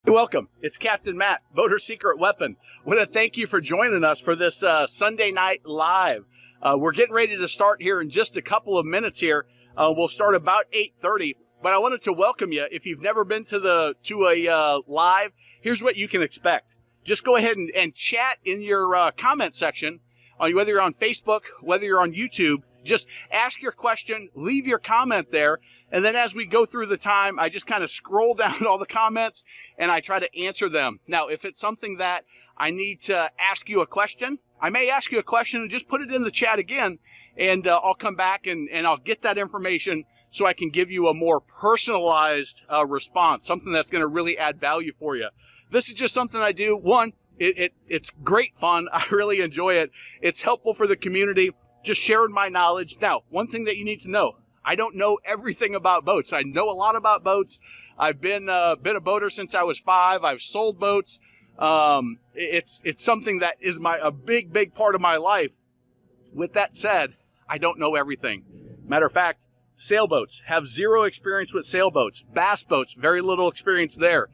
Welcome. It's Captain Matt, Boater Secret Weapon. I want to thank you for joining us for this Sunday night live. We're getting ready to start here in just a couple of minutes here. We'll start about 8:30, but I wanted to welcome you. If you've never been to a live, here's what you can expect. Just go ahead and chat in your comment section, whether you're on Facebook, whether you're on YouTube. Just ask your question, leave your comment there, and then as we go through the time, I just kind of scroll down all the comments and I try to answer them. Now, if it's something that I need to ask you a question, I may ask you a question and just put it in the chat again, and I'll come back and I'll get that information so I can give you a more personalized response, something that's going to really add value for you. This is just something I do. One, it's great fun. I really enjoy it. It's helpful for the community. Just sharing my knowledge. Now, one thing that you need to know, I don't know everything about boats. I know a lot about boats. I've been a boater since I was 5. I've sold boats. It's something that is a big part of my life. With that said, I don't know everything. Matter of fact, sailboats, have zero experience with sailboats. Bass boats, very little experience there.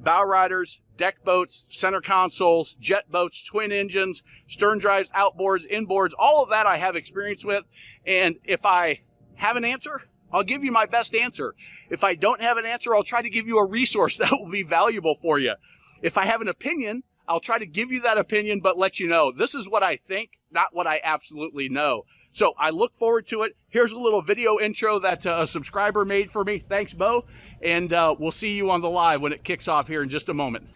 Bow riders, deck boats, center consoles, jet boats, twin engines, stern drives, outboards, inboards, all of that I have experience with. And if I have an answer, I'll give you my best answer. If I don't have an answer, I'll try to give you a resource that will be valuable for you. If I have an opinion, I'll try to give you that opinion, but let you know this is what I think, not what I absolutely know. So I look forward to it. Here's a little video intro that a subscriber made for me. Thanks, Bo. And we'll see you on the live when it kicks off here in just a moment.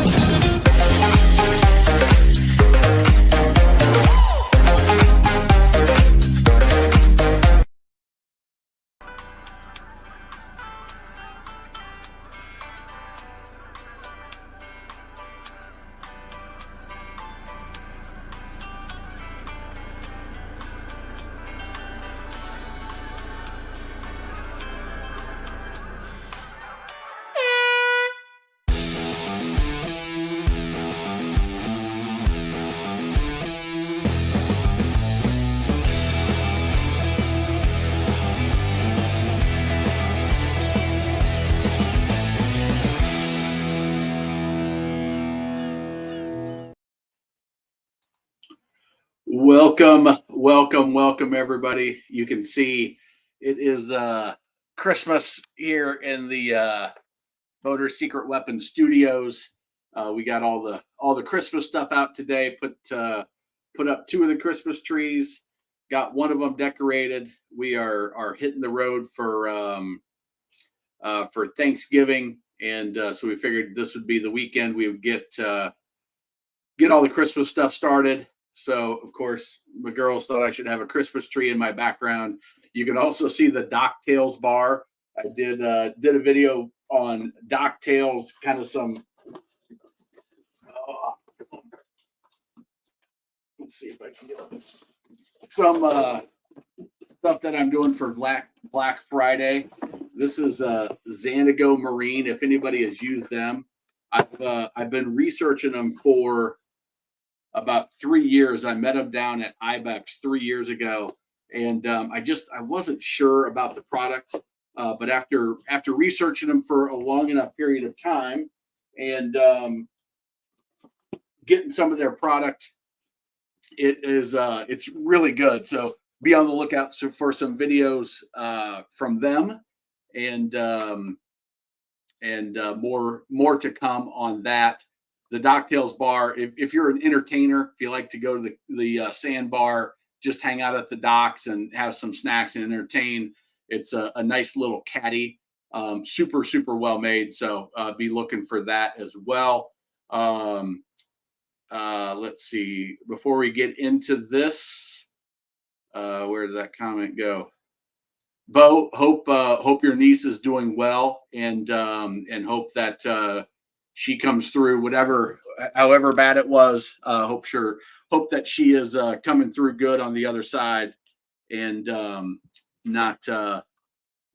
Welcome, everybody. You can see it is Christmas here in the Boater Secret Weapon Studios. We got all the Christmas stuff out today. Put up 2 of the Christmas trees. Got one of them decorated. We are hitting the road for Thanksgiving, and so we figured this would be the weekend we would get all the Christmas stuff started. So, of course, the girls thought I should have a Christmas tree in my background. You can also see the Docktails bar. I did a video on Docktails, kind of some. Let's see if I can get this. Some stuff that I'm doing for Black Friday. This is Xanago Marine. If anybody has used them, I've been researching them for about 3 years. I met him down at Ibex 3 years ago, and I wasn't sure about the product, but after researching them for a long enough period of time and getting some of their product, it's really good. So be on the lookout for some videos from them, and more to come on that. The Docktails bar, if you're an entertainer, if you like to go to the sandbar, just hang out at the docks and have some snacks and entertain, it's a nice little caddy, super well made. So be looking for that as well. Let's see. Before we get into this, where did that comment go? Bo, hope your niece is doing well, and hope that she comes through however bad it was. Hope that she is coming through good on the other side, and not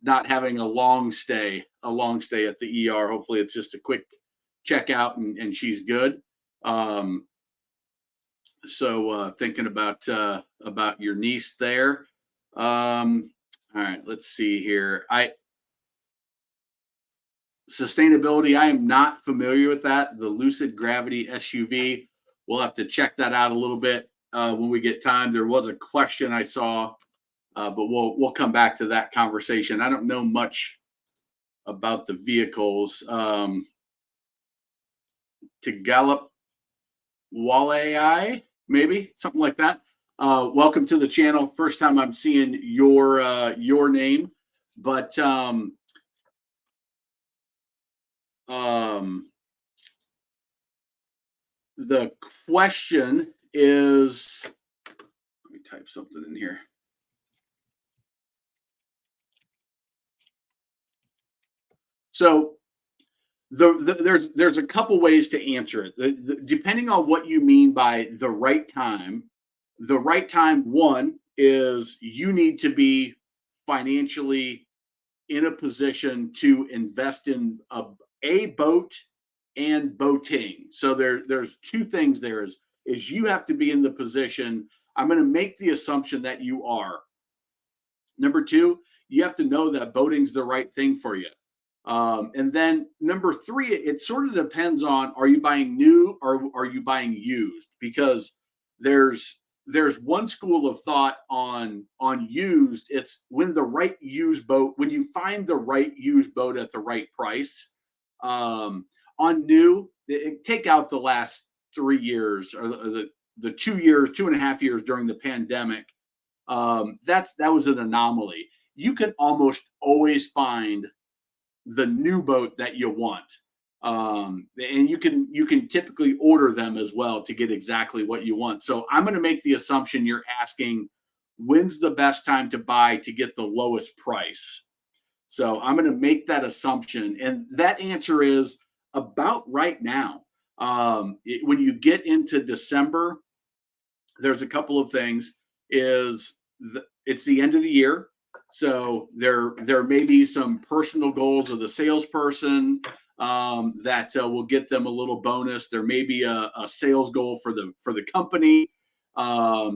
having a long stay at the ER. Hopefully it's just a quick checkout and she's good. So thinking about your niece there. All right, let's see here. sustainability, I am not familiar with that. The Lucid Gravity SUV, we'll have to check that out a little bit when we get time. There was a question I saw, but we'll come back to that conversation. I don't know much about the vehicles. To Gallup Wallai, maybe something like that. Welcome to the channel. First time I'm seeing your name, but the question is, let me type something in here. So there's a couple ways to answer it. Depending on what you mean by the right time. The right time, one, is you need to be financially in a position to invest in a boat and boating. So there's two things there is you have to be in the position. I'm going to make the assumption that you are. Number two, you have to know that boating's the right thing for you. And then number three, it sort of depends on, are you buying new or are you buying used? Because there's one school of thought on used. It's when the right used boat, when you find the right used boat at the right price. On new, take out the last 3 years or the 2 years, 2.5 years during the pandemic. That was an anomaly. You can almost always find the new boat that you want. And you can typically order them as well to get exactly what you want. So I'm going to make the assumption you're asking, when's the best time to buy to get the lowest price? So I'm going to make that assumption. And that answer is about right now. When you get into December, there's a couple of things. It's the end of the year. So there may be some personal goals of the salesperson that will get them a little bonus. There may be a sales goal for the company,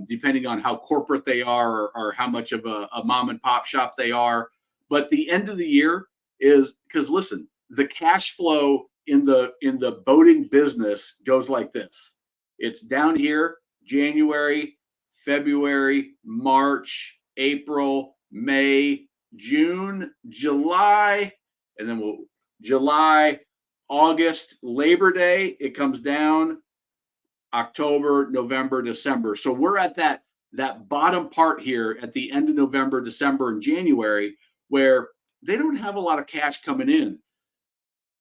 depending on how corporate they are or how much of a mom and pop shop they are. But the end of the year is, because listen, the cash flow in the boating business goes like this. It's down here, January, February, March, April, May, June, July, and then July, August, Labor Day, it comes down, October, November, December. So we're at that bottom part here at the end of November, December, and January, where they don't have a lot of cash coming in.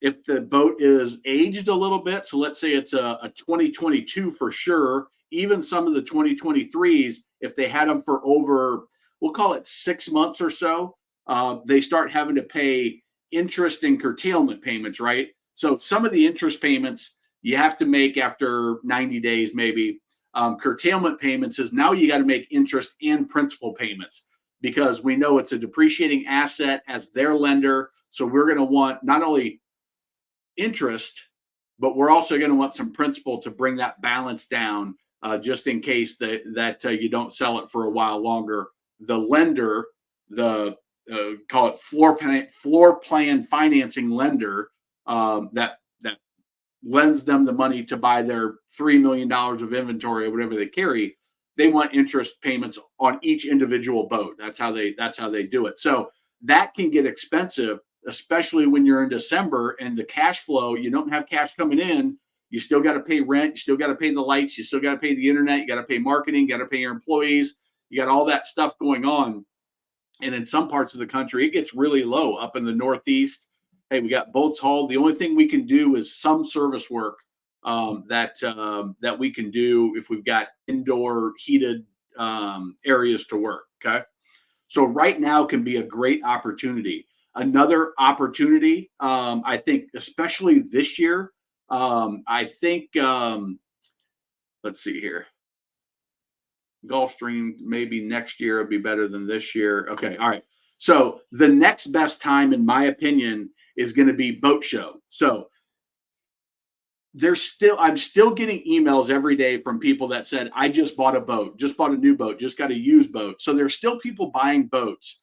If the boat is aged a little bit, so let's say it's a 2022 for sure, even some of the 2023s, if they had them for over, we'll call it 6 months or so, they start having to pay interest and curtailment payments, right? So some of the interest payments you have to make after 90 days, maybe. Curtailment payments is now you got to make interest and principal payments because we know it's a depreciating asset as their lender. So we're going to want not only interest, but we're also going to want some principal to bring that balance down, just in case that you don't sell it for a while longer. The lender, call it floor plan financing lender, that lends them the money to buy their $3 million of inventory or whatever they carry. They want interest payments on each individual boat. That's how they do it. So that can get expensive, especially when you're in December and the cash flow, you don't have cash coming in. You still got to pay rent. You still got to pay the lights. You still got to pay the internet. You got to pay marketing. You got to pay your employees. You got all that stuff going on. And in some parts of the country, it gets really low. Up in the Northeast, hey, we got boats hauled. The only thing we can do is some service work that we can do if we've got indoor heated areas to work. Okay. So right now can be a great opportunity. Another opportunity, I think, especially this year, I think, let's see here. Gulfstream, maybe next year will be better than this year. Okay. All right. So the next best time, in my opinion, is going to be boat show. So I'm still getting emails every day from people that said, I just bought a boat, just bought a new boat, just got a used boat. So there's still people buying boats.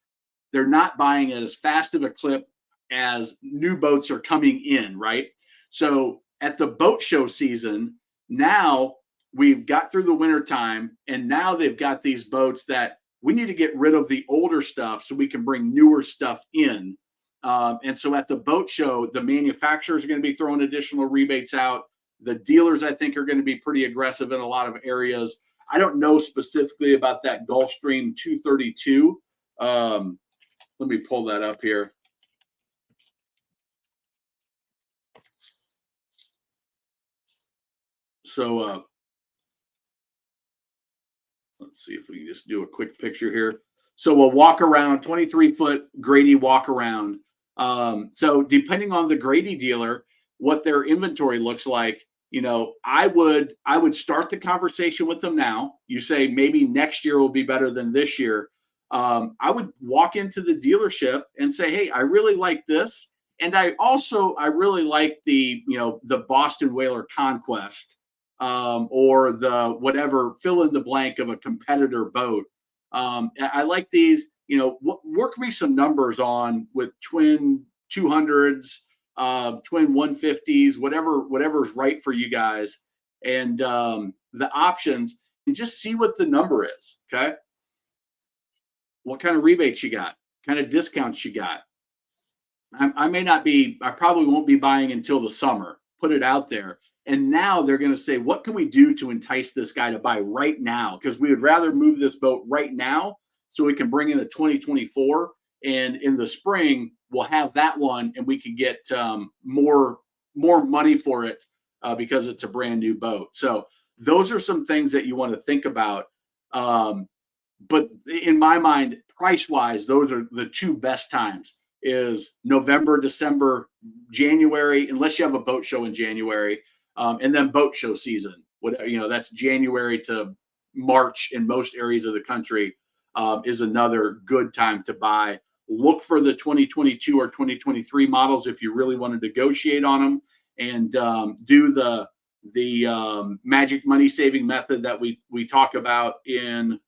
They're not buying at as fast of a clip as new boats are coming in, right? So at the boat show season, now we've got through the winter time, and now they've got these boats that we need to get rid of the older stuff so we can bring newer stuff in. And so at the boat show, the manufacturers are going to be throwing additional rebates out. The dealers, I think, are going to be pretty aggressive in a lot of areas. I don't know specifically about that Gulfstream 232. Let me pull that up here. So let's see if we can just do a quick picture here. So a walk around, 23-foot Grady walk around. So depending on the Grady dealer, what their inventory looks like, I would start the conversation with them now. You say maybe next year will be better than this year. I would walk into the dealership and say, hey, I really like this. And I really like the Boston Whaler Conquest, or the whatever, fill in the blank of a competitor boat. I like these, work me some numbers on with twin 200s, twin 150s, whatever's right for you guys, and the options, and just see what the number is. Okay. What kind of rebates you got, kind of discounts you got. I probably won't be buying until the summer, put it out there. And now they're going to say, what can we do to entice this guy to buy right now? Because we would rather move this boat right now so we can bring in a 2024. And in the spring, we'll have that one and we can get more money for it because it's a brand new boat. So those are some things that you want to think about. But in my mind, price wise, those are the two best times is November, December, January, unless you have a boat show in January. And then boat show season, that's January to March in most areas of the country, is another good time to buy. Look for the 2022 or 2023 models if you really want to negotiate on them, and do the magic money saving method that we talk about in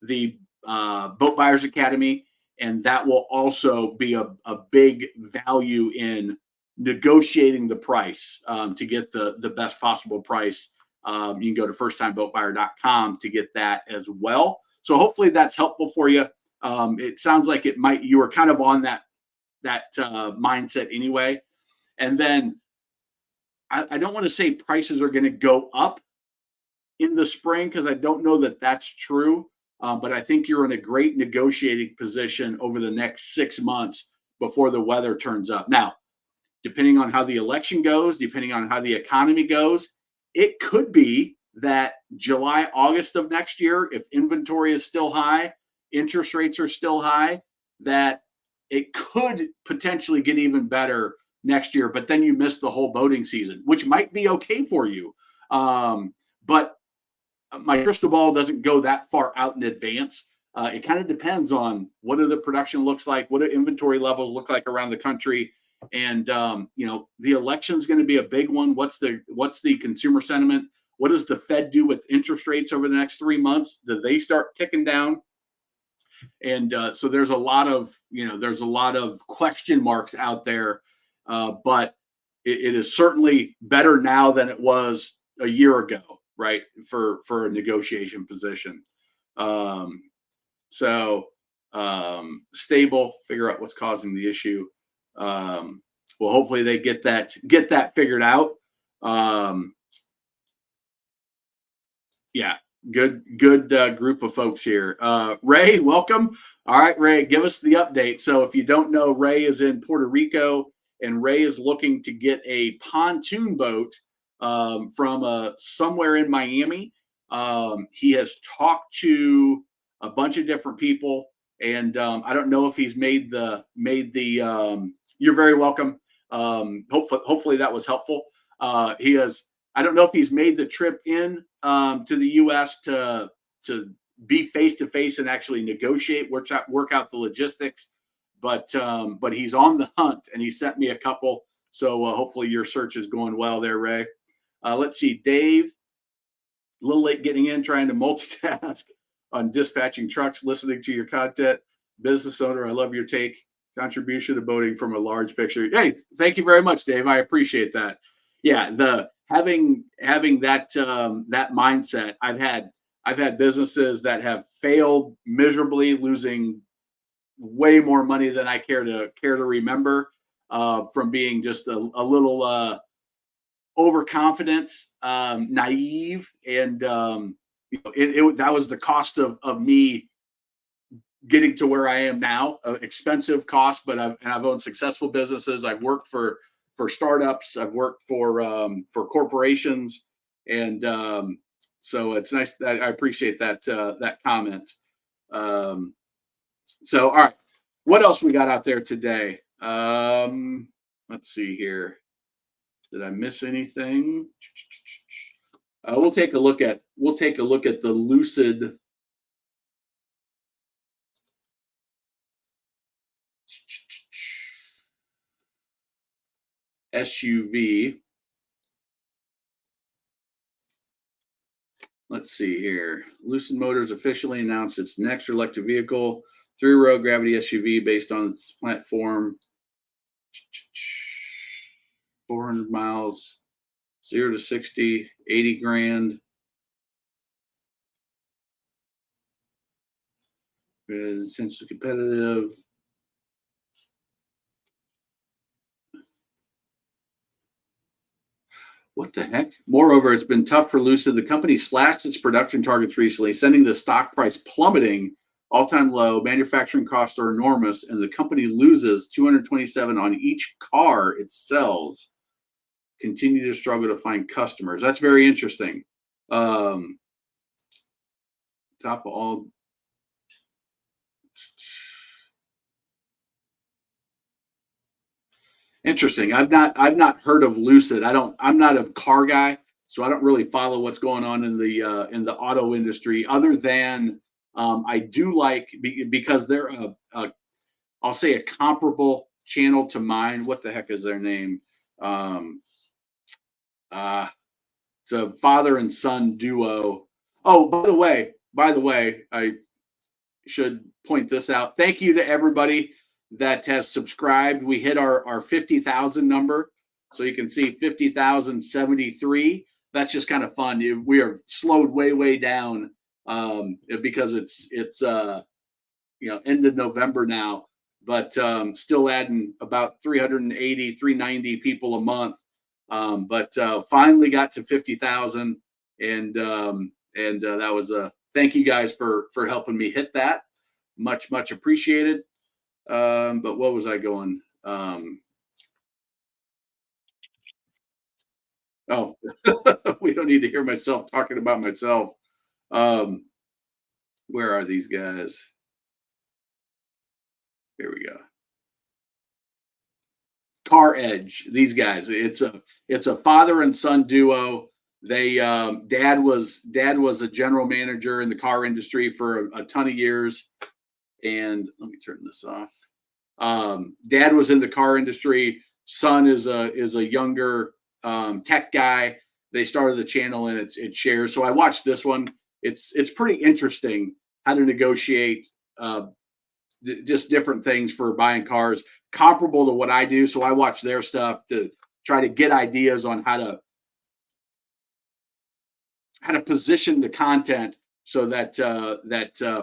the Boat Buyers Academy, and that will also be a big value in negotiating the price to get the best possible price. You can go to firsttimeboatbuyer.com to get that as well. So hopefully that's helpful for you. It sounds like you were kind of on that mindset anyway. And then I don't want to say prices are going to go up in the spring, because I don't know that that's true. But I think you're in a great negotiating position over the next 6 months before the weather turns up. Now, depending on how the election goes, depending on how the economy goes, it could be that July, August of next year, if inventory is still high, interest rates are still high, that it could potentially get even better next year. But then you miss the whole boating season, which might be okay for you. But my crystal ball doesn't go that far out in advance. It kind of depends on what the production looks like, what do inventory levels look like around the country. And the election is going to be a big one. What's the consumer sentiment? What does the Fed do with interest rates over the next 3 months? Do they start ticking down? And so there's a lot of question marks out there. But it is certainly better now than it was a year ago, right? For a negotiation position. Stable, figure out what's causing the issue. Well, hopefully they get that figured out. Yeah, good group of folks here. Ray, welcome. All right, Ray, give us the update. So if you don't know, Ray is in Puerto Rico, and Ray is looking to get a pontoon boat from somewhere in Miami. He has talked to a bunch of different people, and I don't know if he's made the. You're very welcome. Hopefully that was helpful. He has. I don't know if he's made the trip in to the U.S. to be face to face and actually negotiate, work out the logistics. But he's on the hunt, and he sent me a couple. So hopefully your search is going well there, Ray. Let's see, Dave. A little late getting in, trying to multitask on dispatching trucks, listening to your content. Business owner, I love your take. contribution to boating from a large picture. Hey, thank you very much, Dave. I appreciate that. Yeah, the having that that mindset. I've had businesses that have failed miserably, losing way more money than I care to remember, from being just a little overconfident, naive, and that was the cost of me getting to where I am now. Expensive cost, but I've owned successful businesses. I've worked for startups. I've worked for corporations, and so it's nice. I appreciate that comment. Um, so, all right, what else we got out there today? Let's see here. Did I miss anything? We'll take a look at the Lucid SUV. Let's see here. Lucid Motors officially announced its next electric vehicle, three-row gravity SUV based on its platform. 400 miles, 0 to 60, 80 grand. Essentially competitive. What the heck? Moreover, it's been tough for Lucid. The company slashed its production targets recently, sending the stock price plummeting, all-time low. Manufacturing costs are enormous, and the company loses 227 on each car it sells. Continue to struggle to find customers. That's very interesting. Top of all. Interesting. I've not heard of Lucid. I'm not a car guy, so I don't really follow what's going on in the auto industry. Other than I do like because they're I'll say a comparable channel to mine. What the heck is their name? Um, it's a father and son duo. Oh, by the way, I should point this out. Thank you to everybody that has subscribed. We hit our 50,000 number. So you can see 50,073. That's just kind of fun. We are slowed way down because it's end of November now, but still adding about 380, 390 people a month. But finally got to 50,000, and that was a thank you guys for helping me hit that. Much appreciated. But what was I going? Oh, we don't need to hear myself talking about myself. Where are these guys? Here we go. Car Edge. These guys. It's a father and son duo. They dad was a general manager in the car industry for a ton of years. And let me turn this off. Dad was in the car industry. Son is a younger tech guy. They started the channel and it shares. So I watched this one. It's pretty interesting how to negotiate just different things for buying cars, comparable to what I do. So I watch their stuff to try to get ideas on how to position the content so that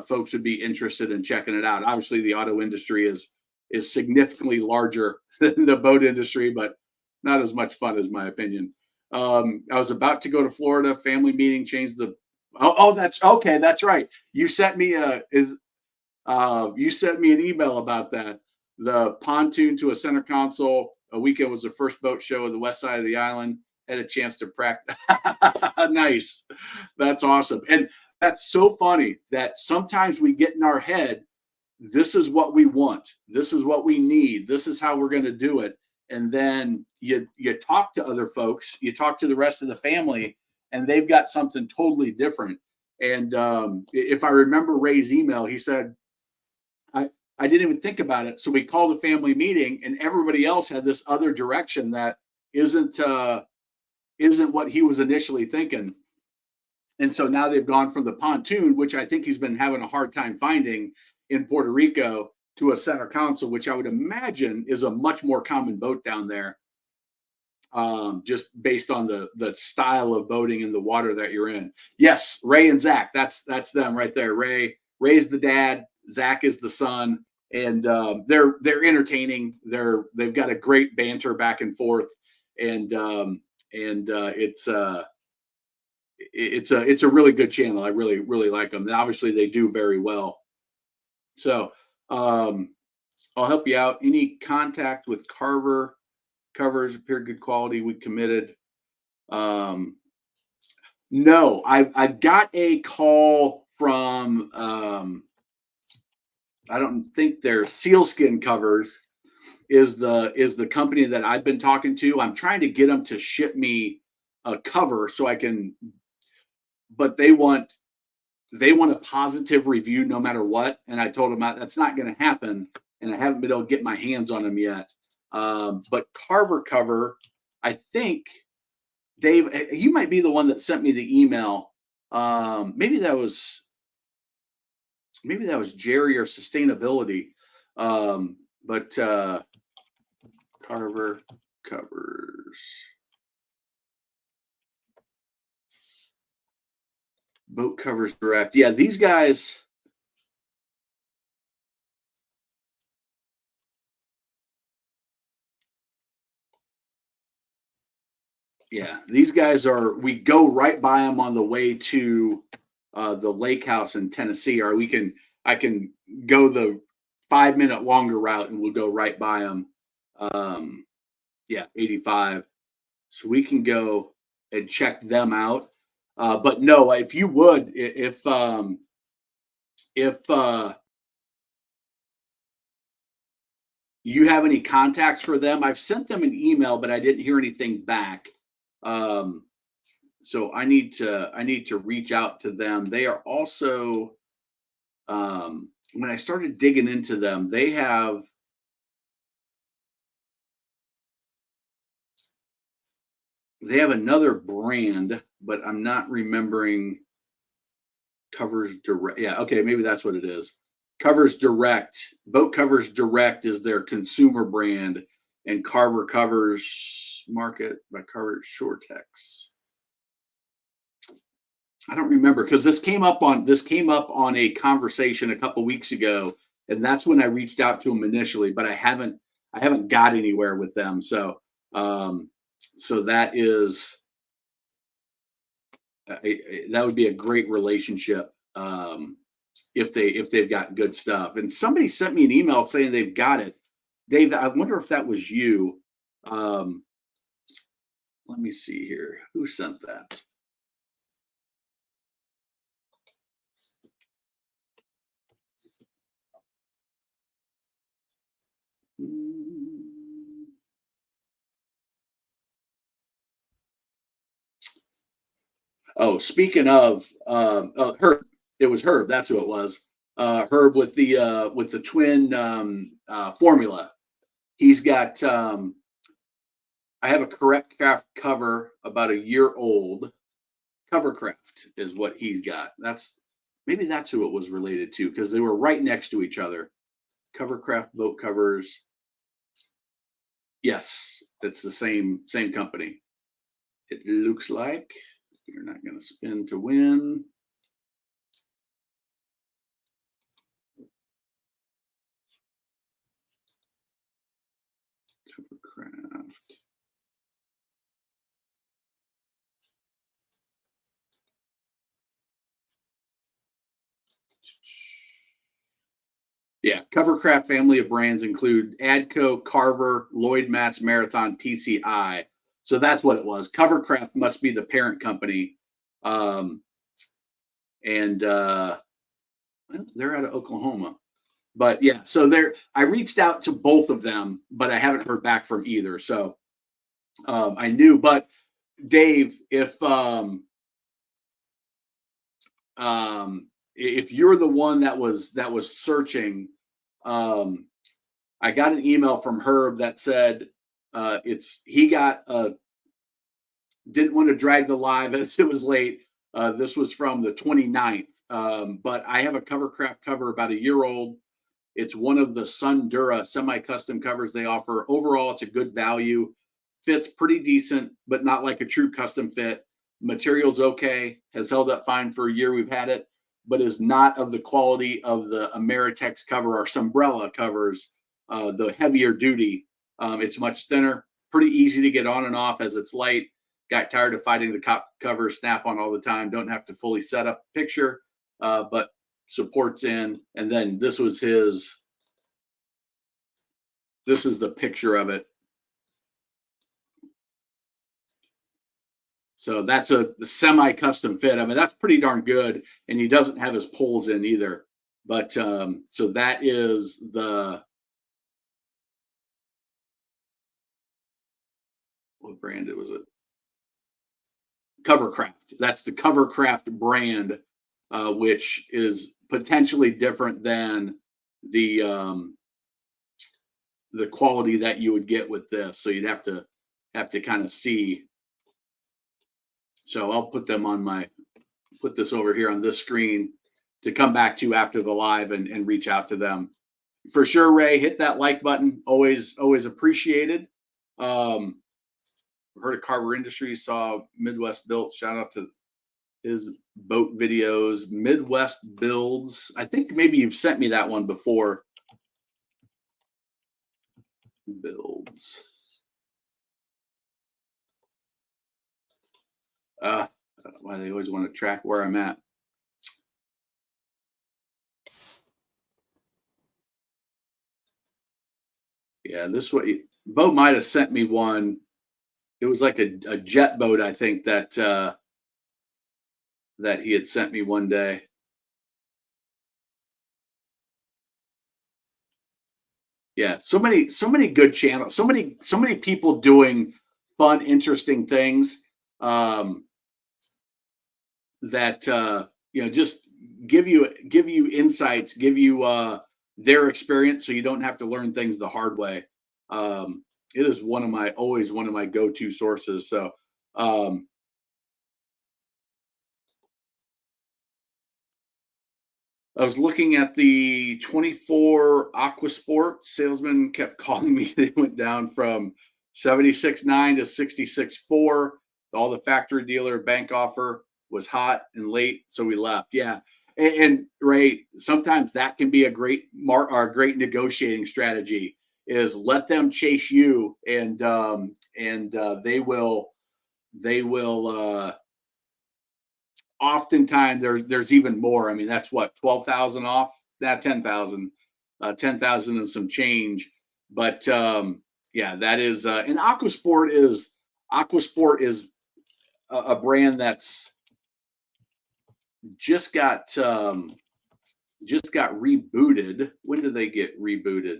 folks would be interested in checking it out. Obviously, the auto industry is significantly larger than the boat industry, but not as much fun, as my opinion. I was about to go to Florida, family meeting, changed the. Oh, that's okay. That's right. You sent me you sent me an email about that. The pontoon to a center console. A weekend was the first boat show of the west side of the island. Had a chance to practice. Nice. That's awesome. And that's so funny that sometimes we get in our head, this is what we want. This is what we need. This is how we're going to do it. And then you talk to other folks, you talk to the rest of the family, and they've got something totally different. And if I remember Ray's email, he said, I didn't even think about it. So we called a family meeting, and everybody else had this other direction that isn't what he was initially thinking. And so now they've gone from the pontoon, which I think he's been having a hard time finding in Puerto Rico, to a center console, which I would imagine is a much more common boat down there, just based on the style of boating and the water that you're in. Yes, Ray and Zach, that's them right there. Ray's the dad, Zach is the son, and they're entertaining. They've got a great banter back and forth, and it's a really good channel. I really like them. And obviously, they do very well. So I'll help you out. Any contact with Carver Covers appeared good quality. We committed. No, I got a call from I don't think they're Sealskin Covers is the company that I've been talking to. I'm trying to get them to ship me a cover so I can, but they want a positive review no matter what. And I told them that's not going to happen, and I haven't been able to get my hands on them yet. But Carver Cover, I think, Dave, you might be the one that sent me the email. Maybe that was Jerry or Sustainability. But Carver Covers. Boat Covers Direct. Yeah, these guys. Yeah, these guys we go right by them on the way to the lake house in Tennessee, or I can go the 5-minute longer route and we'll go right by them. Yeah, 85. So we can go and check them out. But no, if you would, if you have any contacts for them, I've sent them an email, but I didn't hear anything back. So I need to reach out to them. They are also, when I started digging into them, they have another brand, but I'm not remembering. Covers Direct. Yeah, okay, maybe that's what it is. Covers Direct. Boat Covers Direct is their consumer brand, and Carver Covers Market by Carver Shortex. I don't remember, because this came up on a conversation a couple weeks ago, and that's when I reached out to them initially, but I haven't got anywhere with them. So so that is that would be a great relationship if they've got good stuff. And somebody sent me an email saying they've got it. Dave, I wonder if that was you. Let me see here. Who sent that? Oh, speaking of Herb, it was Herb. That's who it was. Herb with the twin formula. He's got. I have a Correct Craft cover about a year old. Covercraft is what he's got. Maybe that's who it was related to, because they were right next to each other. Covercraft boat covers. Yes, it's the same company. It looks like. You're not going to spin to win. Covercraft. Yeah, Covercraft family of brands include Adco, Carver, Lloyd Matts, Marathon, PCI. So that's what it was. Covercraft must be the parent company. And they're out of Oklahoma. But yeah, so I reached out to both of them, but I haven't heard back from either. So I knew, but Dave, if you're the one that was searching, I got an email from Herb that said he didn't want to drag the live as it was late. This was from the 29th. But I have a Covercraft cover about a year old. It's one of the Sundura semi-custom covers they offer. Overall, it's a good value. Fits pretty decent, but not like a true custom fit. Material's okay, has held up fine for a year we've had it, but is not of the quality of the Ameritex cover or Sunbrella covers, the heavier duty. It's much thinner, pretty easy to get on and off as it's light. Got tired of fighting the cover snap on all the time. Don't have to fully set up a picture, but supports in. And then this was his, this is the picture of it. So that's the semi-custom fit. I mean, that's pretty darn good. And he doesn't have his poles in either. But so that is the, what brand was it? Covercraft. That's the Covercraft brand, which is potentially different than the quality that you would get with this. So you'd have to kind of see. So I'll put them on my, put this over here on this screen to come back to after the live and reach out to them. For sure, Ray, hit that like button. Always appreciated. Heard of Carver Industries, saw Midwest Built. Shout out to his boat videos. Midwest Builds. I think maybe you've sent me that one before. Builds. I don't know why they always want to track where I'm at. Yeah, this way. Bo might have sent me one. It was like a jet boat, I think, that that he had sent me one day. Yeah, so many good channels, so many people doing fun, interesting things. That just give you insights, give you their experience, so you don't have to learn things the hard way. It is always one of my go-to sources. So I was looking at the 24 Aquasport. Salesman kept calling me. They went down from 76.9 to 66.4. All the factory dealer bank offer was hot and late, so we left. Yeah, and Ray, sometimes that can be a great great negotiating strategy. Is let them chase you, and they will oftentimes there's even more. I mean, that's what, 12,000 off, that 10,000, 10,000 and some change. But yeah, that is and Aquasport is a brand that's just got rebooted. When did they get rebooted?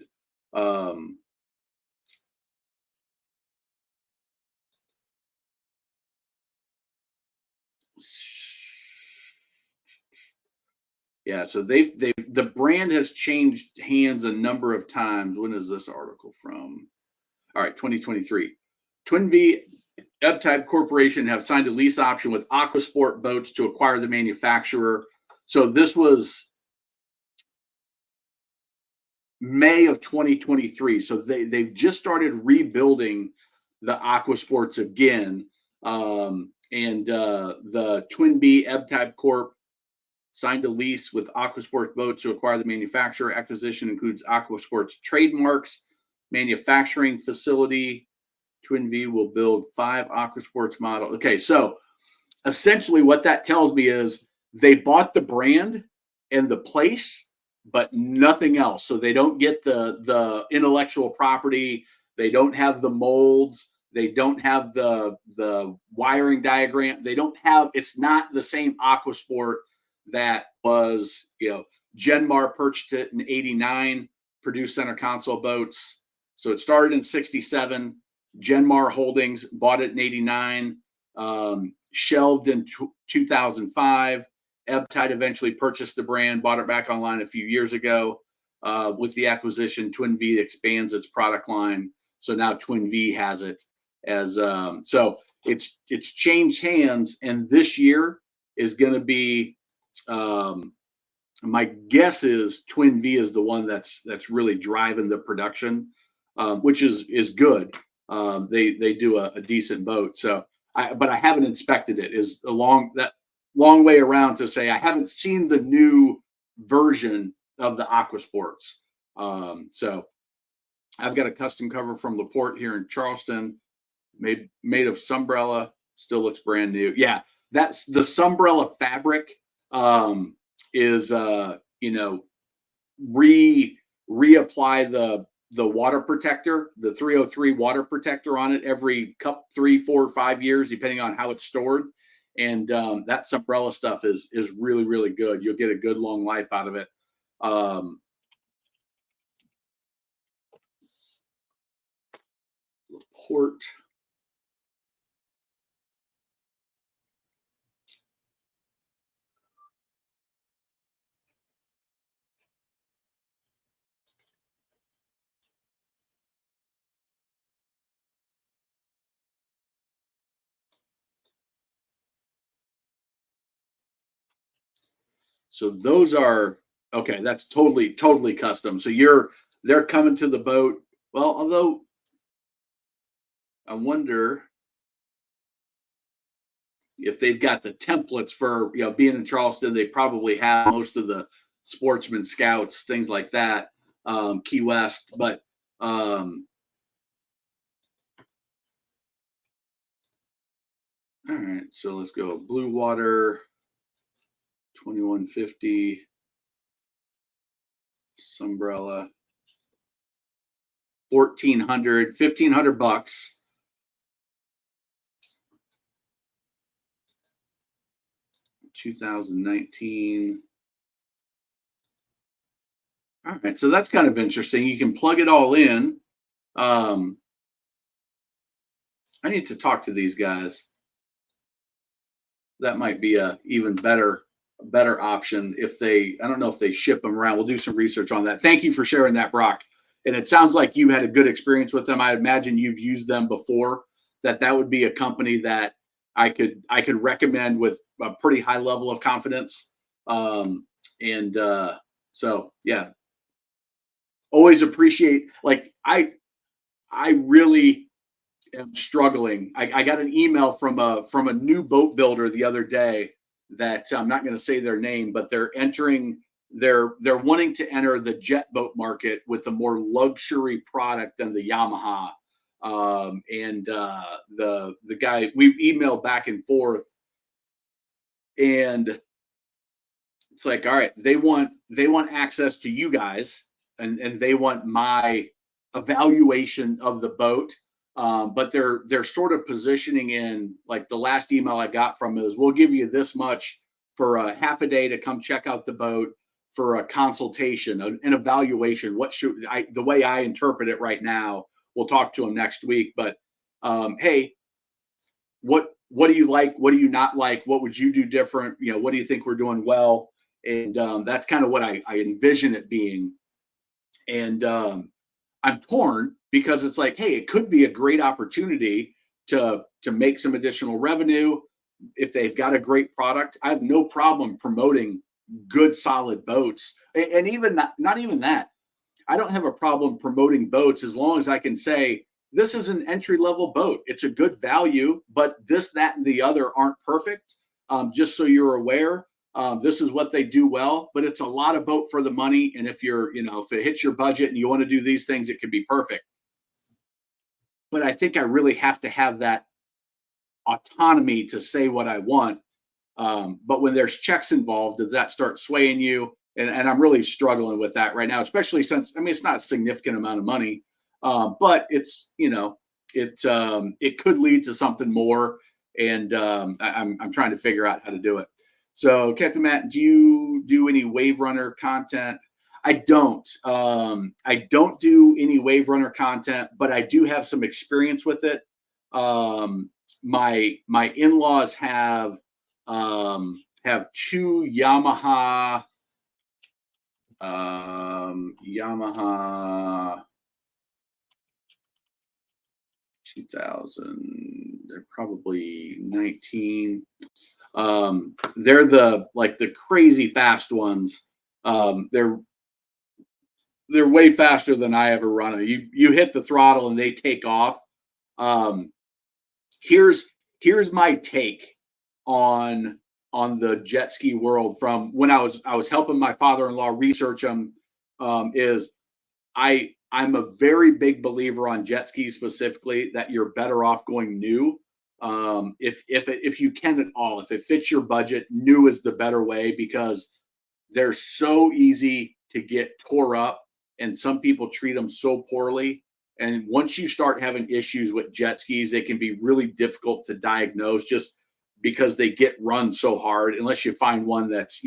Yeah, so the brand has changed hands a number of times. When is this article from? All right, 2023. Twin V Ebb-Type Corporation have signed a lease option with Aquasport Boats to acquire the manufacturer. So this was May of 2023. So they've just started rebuilding the Aquasports again. And the Twin B Ebb-Type Corp signed a lease with Aquasport Boats to acquire the manufacturer. Acquisition includes Aquasport's trademarks, manufacturing facility. Twin V will build 5 Aquasports models. Okay, so essentially what that tells me is they bought the brand and the place, but nothing else. So they don't get the intellectual property. They don't have the molds. They don't have the wiring diagram. They don't have, it's not the same Aquasport that was, Genmar purchased it in 89, produced center console boats. So it started in 67. Genmar Holdings bought it in 89, shelved in 2005. Ebb-Tide eventually purchased the brand, bought it back online a few years ago. With the acquisition, Twin V expands its product line. So now Twin V has it as so it's changed hands, and this year is going to be My guess is Twin V is the one that's really driving the production, which is good. They do a decent boat. So, but I haven't inspected it. Is a long way around to say I haven't seen the new version of the Aquasports. So I've got a custom cover from Laporte here in Charleston, made of Sunbrella. Still looks brand new. Yeah, that's the Sunbrella fabric. Is reapply the water protector, the 303 water protector on it every 3, 4, 5 years, depending on how it's stored. And that Sunbrella stuff is really, really good. You'll get a good long life out of it. Port. So those are okay. That's totally custom. So they're coming to the boat. Well, although I wonder if they've got the templates for being in Charleston, they probably have most of the sportsman scouts, things like that, Key West. But all right, so let's go Blue Water 2150 Sunbrella 1,500 bucks. $2019. All right, so that's kind of interesting. You can plug it all in. I need to talk to these guys. That might be a even better option if I don't know if they ship them around. We'll do some research on that. Thank you for sharing that, Brock. And it sounds like you had a good experience with them. I imagine you've used them before. That would be a company that I could recommend with a pretty high level of confidence. So yeah, always appreciate. Like I really am struggling. I got an email from a new boat builder the other day that I'm not going to say their name, but they're wanting to enter the jet boat market with a more luxury product than the Yamaha. The guy, we've emailed back and forth, and it's like, all right, they want access to you guys, and they want my evaluation of the boat. But they're sort of positioning in, like, the last email I got from is, we'll give you this much for a half a day to come check out the boat for a consultation, an evaluation. The way I interpret it right now, we'll talk to them next week. But hey, what do you like? What do you not like? What would you do different? What do you think we're doing well? And that's kind of what I envision it being. And I'm torn because it's like, hey, it could be a great opportunity to make some additional revenue if they've got a great product. I have no problem promoting good, solid boats, and even not even that. I don't have a problem promoting boats as long as I can say this is an entry level boat. It's a good value, but this, that, and the other aren't perfect. Just so you're aware. This is what they do well, but it's a lot of boat for the money. And if if it hits your budget and you want to do these things, it could be perfect. But I think I really have to have that autonomy to say what I want. But when there's checks involved, does that start swaying you? And I'm really struggling with that right now, especially since, it's not a significant amount of money, but it's, it could lead to something more. And I'm trying to figure out how to do it. So, Captain Matt, do you do any Wave Runner content? I don't. I don't do any Wave Runner content, but I do have some experience with it. My in-laws have two Yamaha 2000. They're probably 19. They're the crazy fast ones. They're way faster than I ever run them. You hit the throttle and they take off. Um, here's my take on the jet ski world from when I was helping my father-in-law research them. Is I'm a very big believer on jet skis specifically that you're better off going new. If you can at all, if it fits your budget, new is the better way because they're so easy to get tore up, and some people treat them so poorly. And once you start having issues with jet skis, they can be really difficult to diagnose just because they get run so hard, unless you find one that's,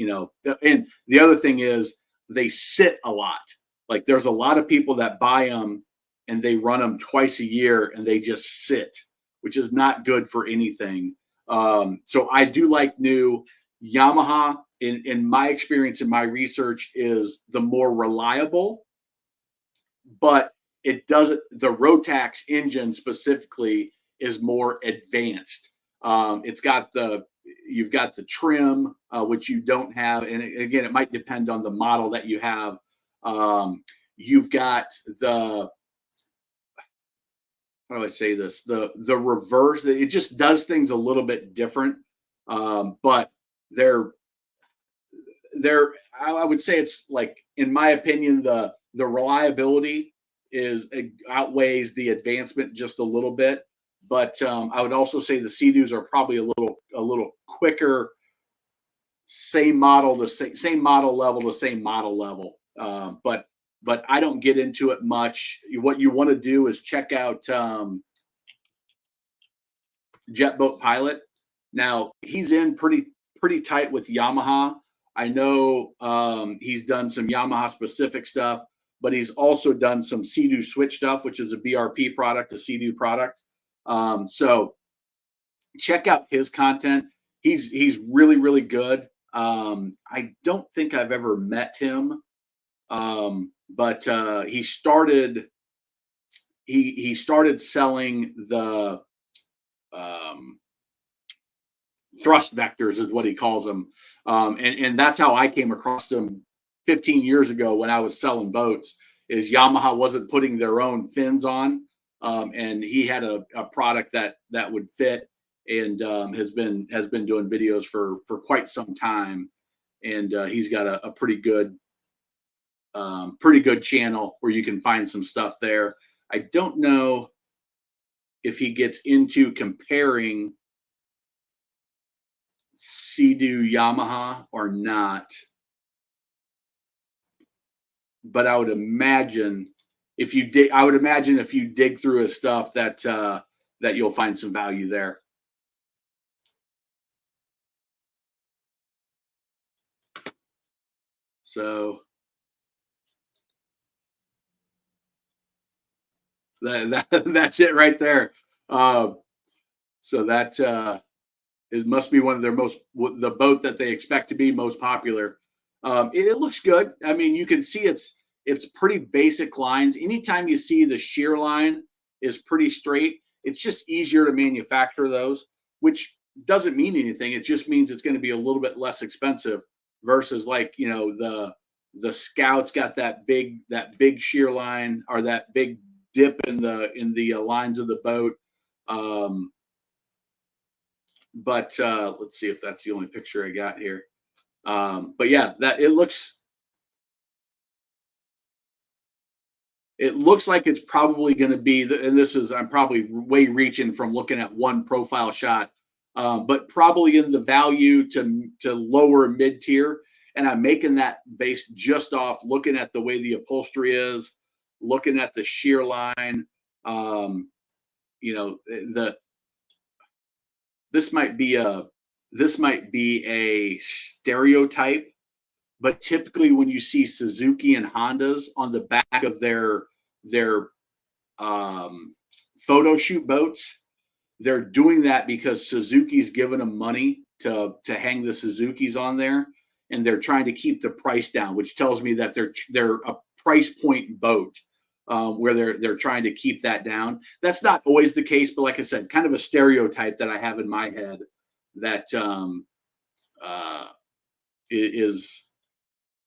and the other thing is they sit a lot. Like there's a lot of people that buy them and they run them twice a year and they just sit, which is not good for anything. So I do like new. Yamaha, in my experience and my research, is the more reliable, but it doesn't. The Rotax engine specifically is more advanced. You've got the trim, which you don't have, and again, it might depend on the model that you have. You've got the, how do I say this? The reverse. It just does things a little bit different, but they're I would say it's like, in my opinion, the reliability outweighs the advancement just a little bit. But I would also say the Sea-Doos are probably a little quicker, same model to same model level to same model level. But I don't get into it much. What you want to do is check out Jet Boat Pilot. Now he's in pretty tight with Yamaha. I know he's done some Yamaha specific stuff, but he's also done some Sea-Doo Switch stuff, which is a BRP product, a Sea-Doo product. So check out his content. He's really, really good. I don't think I've ever met him, but he started selling the thrust vectors, is what he calls them. And that's how I came across them 15 years ago when I was selling boats. Is Yamaha wasn't putting their own fins on, and he had a product that would fit, and has been doing videos for quite some time, and he's got a pretty good channel where you can find some stuff there. I don't know if he gets into comparing Sea-Doo Yamaha or not, but I would imagine if you dig through his stuff that you'll find some value there. So that's it right there. So that it must be one of their the boat that they expect to be most popular. It looks good. I mean, you can see it's pretty basic lines. Anytime you see the shear line is pretty straight, it's just easier to manufacture those, which doesn't mean anything. It just means it's going to be a little bit less expensive versus, like, the Scout's got that big shear line, or that big dip in the lines of the boat. But let's see if that's the only picture I got here. But yeah, that it looks like it's probably going to be, and this is, I'm probably way reaching from looking at one profile shot, but probably in the value to lower mid tier. And I'm making that based just off looking at the way the upholstery is, looking at the shear line. This might be a stereotype, but typically when you see Suzuki and Hondas on the back of their Photoshoot boats, they're doing that because Suzuki's giving them money to hang the Suzukis on there, and they're trying to keep the price down, which tells me that they're a price point boat, where they're trying to keep that down. That's not always the case, but like I said, kind of a stereotype that I have in my head that is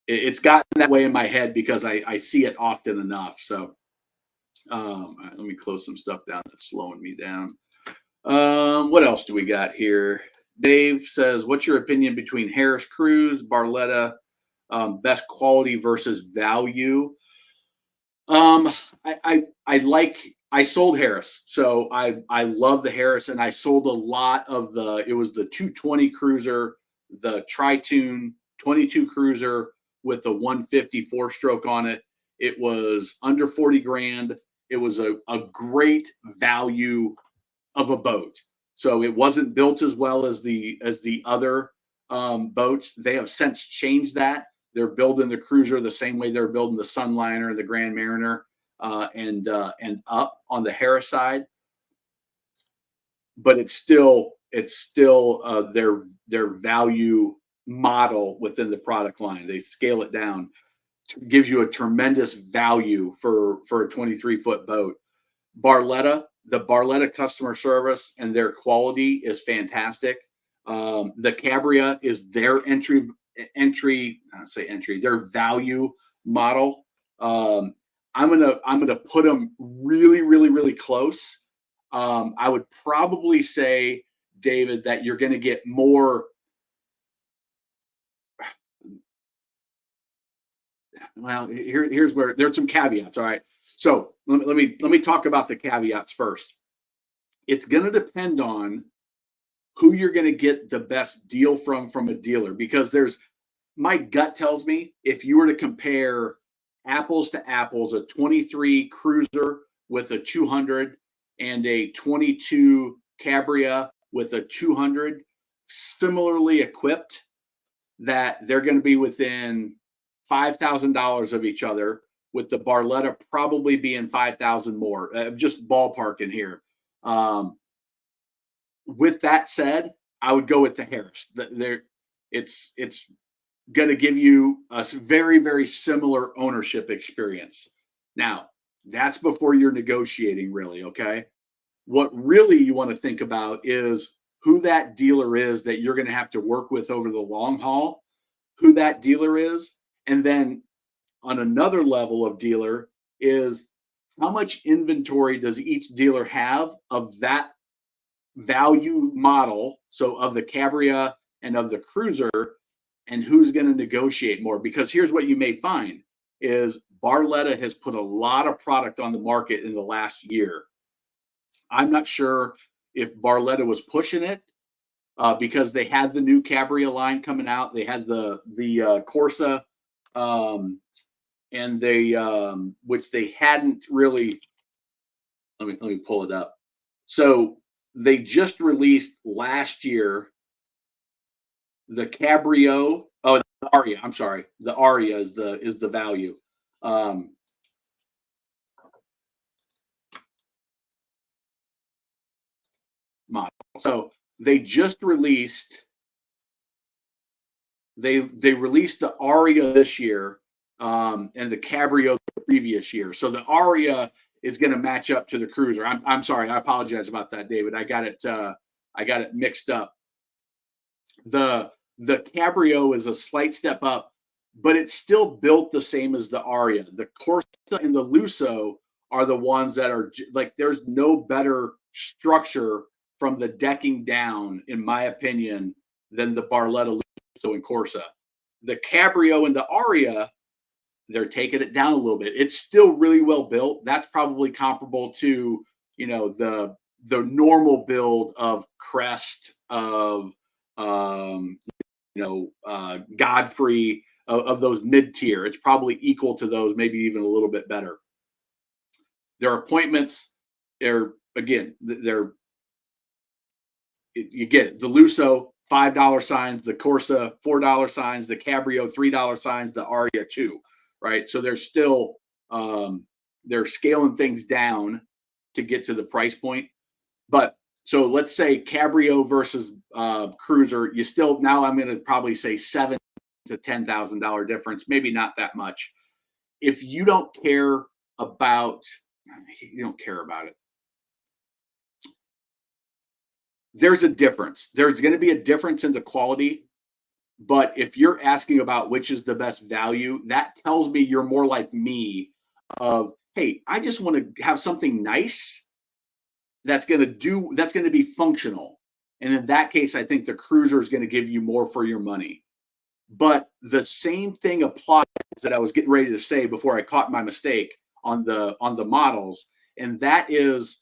it's gotten that way in my head because I see it often enough. So let me close some stuff down that's slowing me down. What else do we got here? Dave says, what's your opinion between Harris Cruise, Barletta, best quality versus value? I sold Harris, so I love the Harris, and I sold a lot of it was the 220 cruiser, the Tri-Tune 22 cruiser with the 150 4-stroke on it. It was under 40 grand. It was a great value of a boat. So it wasn't built as well as the other boats. They have since changed that. They're building the cruiser the same way they're building the Sunliner, the Grand Mariner, and up on the Harris side. But it's still their value model within the product line. They scale it down. It gives you a tremendous value for a 23-foot boat. Barletta, the Barletta customer service and their quality is fantastic. The Cabria is their their value model. I'm gonna put them really, really, really close. I would probably say, David, that you're going to get more. Well, here's where there's some caveats. All right. So let me talk about the caveats first. It's going to depend on who you're going to get the best deal from a dealer, because my gut tells me if you were to compare apples to apples, a 23 Cruiser with a 200 and a 22 Cabria with a 200, similarly equipped, that they're going to be within $5,000 of each other, with the Barletta probably being 5,000 more. Just ballparking here. With that said, I would go with the Harris. It's going to give you a very, very similar ownership experience. Now, that's before you're negotiating, really, okay? What really you want to think about is who that dealer is that you're going to have to work with over the long haul, who that dealer is, and then on another level of dealer is how much inventory does each dealer have of that value model, so of the Cabria and of the Cruiser, and who's going to negotiate more. Because here's what you may find is Barletta has put a lot of product on the market in the last year. I'm not sure if Barletta was pushing it because they had the new Cabria line coming out. They had the Corsa, and they which they hadn't really. Let me pull it up. So they just released last year the Cabrio. Oh, the Arya. I'm sorry. The Arya is the value. Model. So they just released. They released the Arya this year, and the Cabrio the previous year. So the Arya is going to match up to the Cruiser. I'm sorry. I apologize about that, David. I got it mixed up. The Cabrio is a slight step up, but it's still built the same as the Arya. The Corsa and the Lusso are the ones that are like, there's no better structure from the decking down, in my opinion, than the Barletta Lusso and Corsa. The Cabrio and the Arya, they're taking it down a little bit. It's still really well built. That's probably comparable to, the normal build of Crest, of Godfrey, of those mid-tier. It's probably equal to those, maybe even a little bit better. Their appointments, you get it. The Lusso, $5 signs, the Corsa, $4 signs, the Cabrio, $3 signs, the Arya, $2, right? So they're still they're scaling things down to get to the price point. But so let's say Cabrio versus Cruiser, you still, now I'm going to probably say $7,000 to $10,000 difference, maybe not that much. If you don't care about it, there's a difference. There's going to be a difference in the quality But if you're asking about which is the best value, that tells me you're more like me of, hey, I just want to have something nice that's going to be functional. And in that case, I think the cruiser is going to give you more for your money. But the same thing applies that I was getting ready to say before I caught my mistake on the models, and that is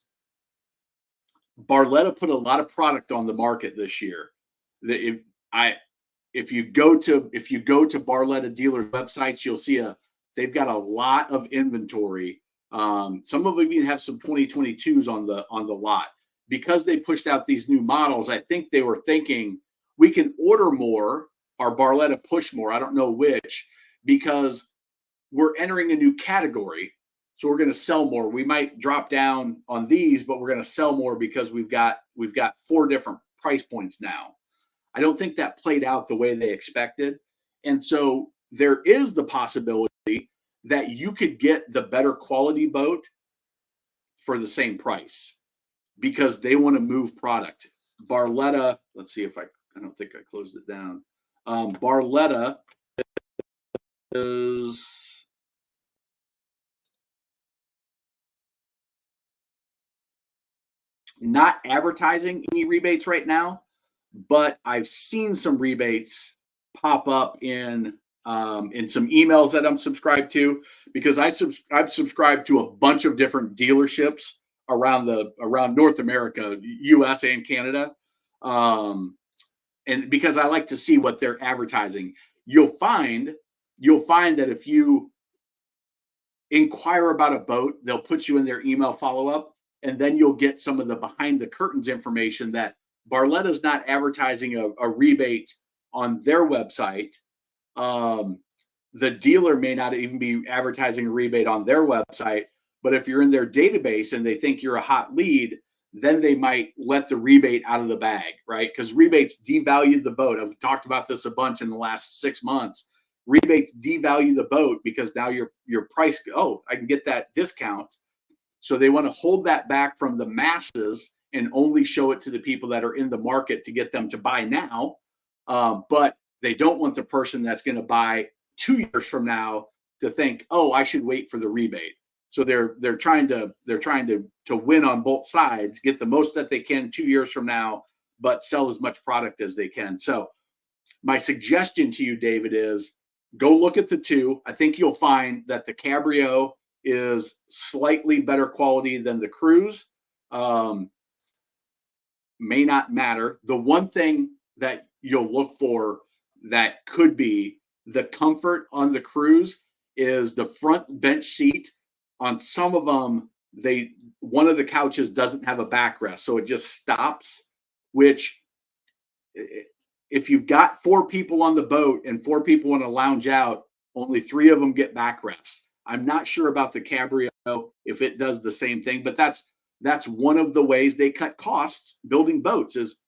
Barletta put a lot of product on the market this year. If you go to Barletta dealers websites, you'll see they've got a lot of inventory. Some of them even have some 2022s on the lot because they pushed out these new models. I think they were thinking we can order more, our Barletta push more. I don't know which, because we're entering a new category. So we're going to sell more. We might drop down on these, but we're going to sell more because we've got 4 different price points now. I don't think that played out the way they expected. And so there is the possibility that you could get the better quality boat for the same price because they want to move product. Barletta, let's see if I don't think I closed it down. Barletta is not advertising any rebates right now, but I've seen some rebates pop up in some emails that I'm subscribed to, because I've subscribed to a bunch of different dealerships around North America, US and Canada. And because I like to see what they're advertising, you'll find that if you inquire about a boat, they'll put you in their email follow-up, and then you'll get some of the behind the curtains information that Barletta's not advertising a rebate on their website. The dealer may not even be advertising a rebate on their website, but if you're in their database and they think you're a hot lead, then they might let the rebate out of the bag, right? Because rebates devalue the boat. I've talked about this a bunch in the last 6 months. Rebates devalue the boat because now your price, I can get that discount. So they want to hold that back from the masses and only show it to the people that are in the market to get them to buy now. But they don't want the person that's going to buy 2 years from now to think, I should wait for the rebate. So they're trying to win on both sides, get the most that they can 2 years from now, but sell as much product as they can. So my suggestion to you, David, is go look at the two. I think you'll find that the Cabrio is slightly better quality than the Cruise. May not matter. The one thing that you'll look for that could be the comfort on the Cruise is the front bench seat. On some of them, one of the couches doesn't have a backrest, so it just stops, which if you've got 4 people on the boat and 4 people want to lounge out, only 3 of them get backrests. I'm not sure about the Cabrio if it does the same thing, but that's one of the ways they cut costs building boats is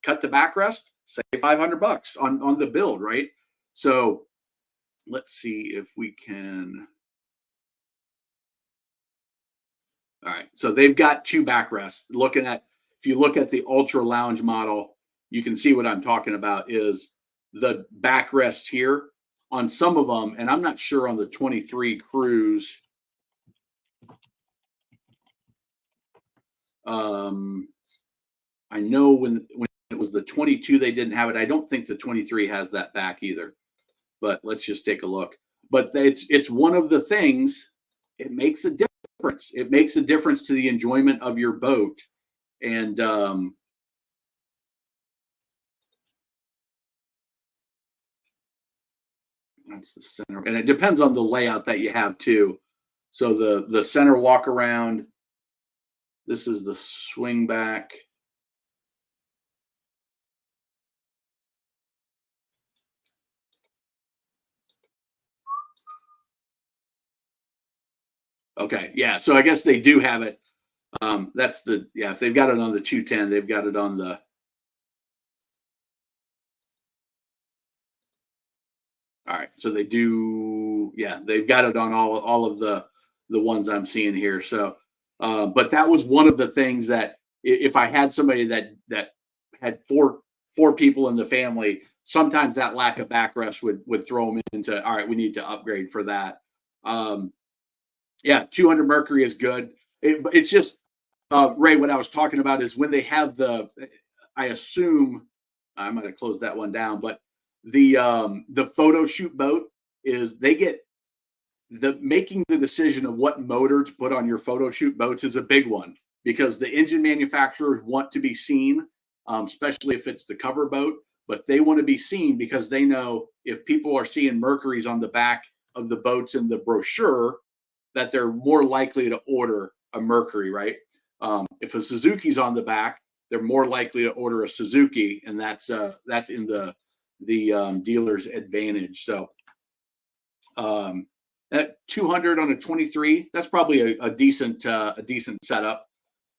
cut the backrest, save $500 on the build, right? So let's see if we can. All right, so they've got 2 backrests. If you look at the Ultra Lounge model, you can see what I'm talking about is the backrests here on some of them, and I'm not sure on the 23 Cruise. I know when it was the 22, they didn't have it. I don't think the 23 has that back either, but let's just take a look. But it's one of the things, it makes a difference. It makes a difference to the enjoyment of your boat. And that's the center. And it depends on the layout that you have too. So the center walk around, this is the swing back. Okay, yeah. So I guess they do have it. If they've got it on the 210, they've got it on the. All right, so they do. Yeah, they've got it on all of the ones I'm seeing here. So, but that was one of the things that if I had somebody that had four people in the family, sometimes that lack of backrest would throw them into, all right, we need to upgrade for that. Yeah, 200 Mercury is good. It's just, Ray, what I was talking about is when they have I assume, I might have closed that one down, but the Photoshoot boat is they get making the decision of what motor to put on your Photoshoot boats is a big one because the engine manufacturers want to be seen, especially if it's the cover boat, but they want to be seen because they know if people are seeing Mercuries on the back of the boats in the brochure, that they're more likely to order a Mercury, right? If a Suzuki's on the back, they're more likely to order a Suzuki, and that's in the dealer's advantage. So at 200 on a 23, that's probably a decent setup.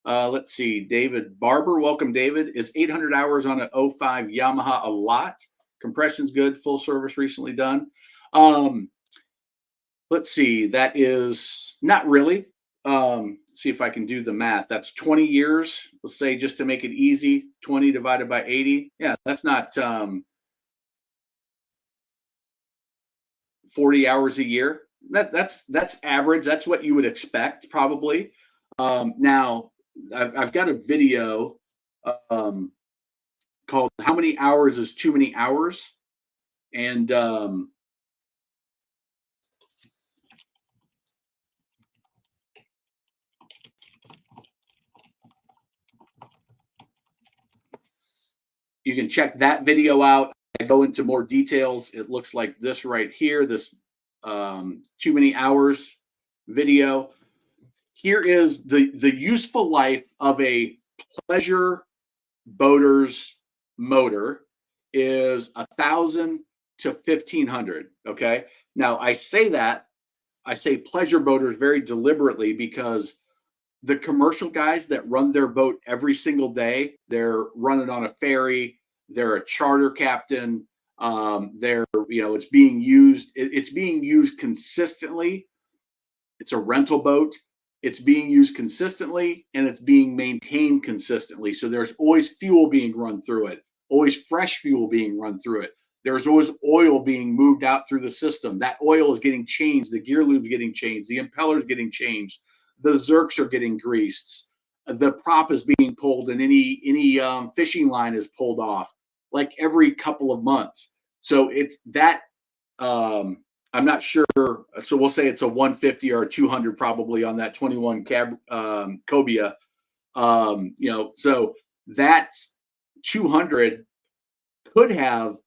Let's see, David Barber, welcome, David. Is 800 hours on an 05 Yamaha a lot? Compression's good, full service recently done. Let's see, that is not really. See if I can do the math. That's 20 years. Let's say, just to make it easy, 20 divided by 80. Yeah, that's not 40 hours a year. That's average. That's what you would expect, probably. Now, I've got a video called "How Many Hours Is Too Many Hours," and you can check that video out. I go into more details. It looks like this right here, this too many hours video. Here is the useful life of a pleasure boater's motor is 1,000 to 1,500. Okay. Now I say pleasure boaters very deliberately because the commercial guys that run their boat every single day, they're running on a ferry, they're a charter captain, it's being used consistently. It's a rental boat. It's being used consistently and it's being maintained consistently. So there's always fuel being run through it, always fresh fuel being run through it. There's always oil being moved out through the system. That oil is getting changed. The gear lube's getting changed. The impeller's getting changed. The zerks are getting greased. The prop is being pulled, and any fishing line is pulled off like every couple of months. So it's that. I'm not sure. So we'll say it's a 150 or a 200 probably on that 21 Cobia. So that 200 could have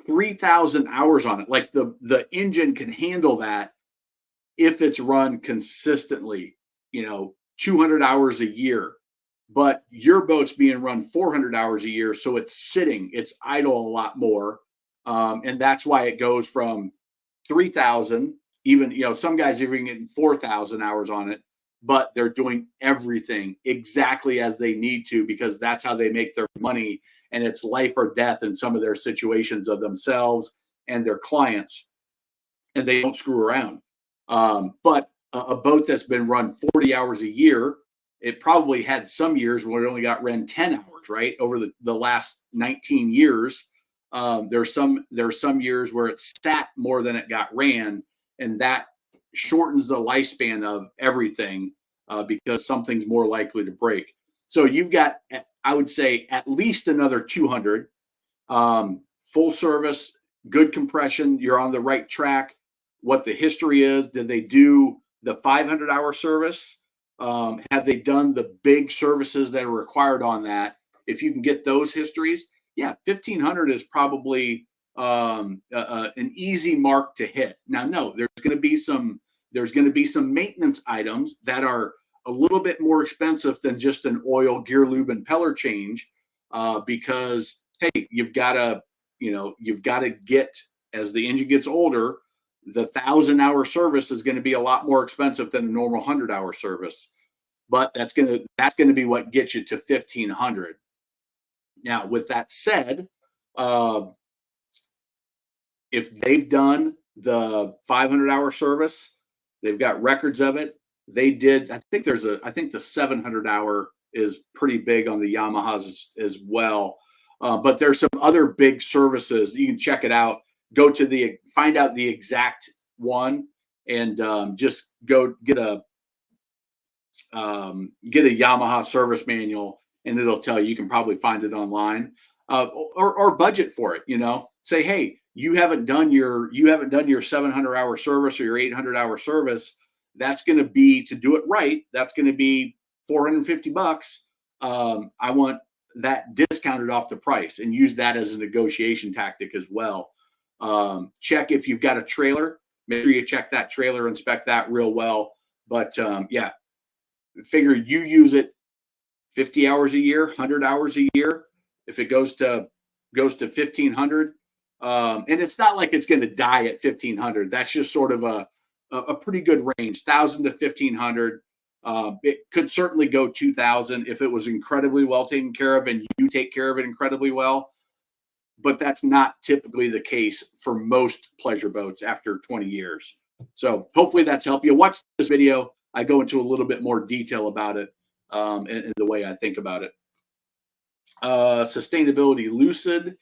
3,000 hours on it. Like the engine can handle that if it's run consistently, 200 hours a year. But your boat's being run 400 hours a year, so it's sitting, it's idle a lot more. And that's why it goes from 3,000, even, some guys are even getting 4,000 hours on it, but they're doing everything exactly as they need to because that's how they make their money. And it's life or death in some of their situations of themselves and their clients, and they don't screw around. But a boat that's been run 40 hours a year, it probably had some years where it only got ran 10 hours, right? Over the last 19 years. There's some years where it sat more than it got ran, and that shortens the lifespan of everything because something's more likely to break. So you've got, I would say, at least another 200. Full service, good compression, you're on the right track. What the history is, did they do the 500-hour service? Have they done the big services that are required on that? If you can get those histories, yeah, 1,500 is probably an easy mark to hit. Now, no, there's going to be some maintenance items that are a little bit more expensive than just an oil, gear lube, and impeller change, because hey, you've got to get, as the engine gets older, the 1,000-hour service is going to be a lot more expensive than a normal 100-hour service. But that's going to be what gets you to 1,500. Now, with that said, if they've done the 500-hour service, they've got records of it. They did. I think the 700-hour is pretty big on the Yamahas as well. But there's some other big services. You can check it out. Find out the exact one, and just go get a Yamaha service manual, and it'll tell you. You can probably find it online, or budget for it. Say, hey, you haven't done your 700-hour service or your 800-hour service. That's going to be, to do it right, that's going to be $450. I want that discounted off the price, and use that as a negotiation tactic as well. Check if you've got a trailer. Make sure you check that trailer, inspect that real well. But yeah, figure you use it 50 hours a year, 100 hours a year. If it goes to 1,500, and it's not like it's going to die at 1,500. That's just sort of a pretty good range, 1,000 to 1,500. It could certainly go 2,000 if it was incredibly well taken care of and you take care of it incredibly well. But that's not typically the case for most pleasure boats after 20 years. So hopefully that's helped you. Watch this video. I go into a little bit more detail about it, and the way I think about it. Sustainability Lucid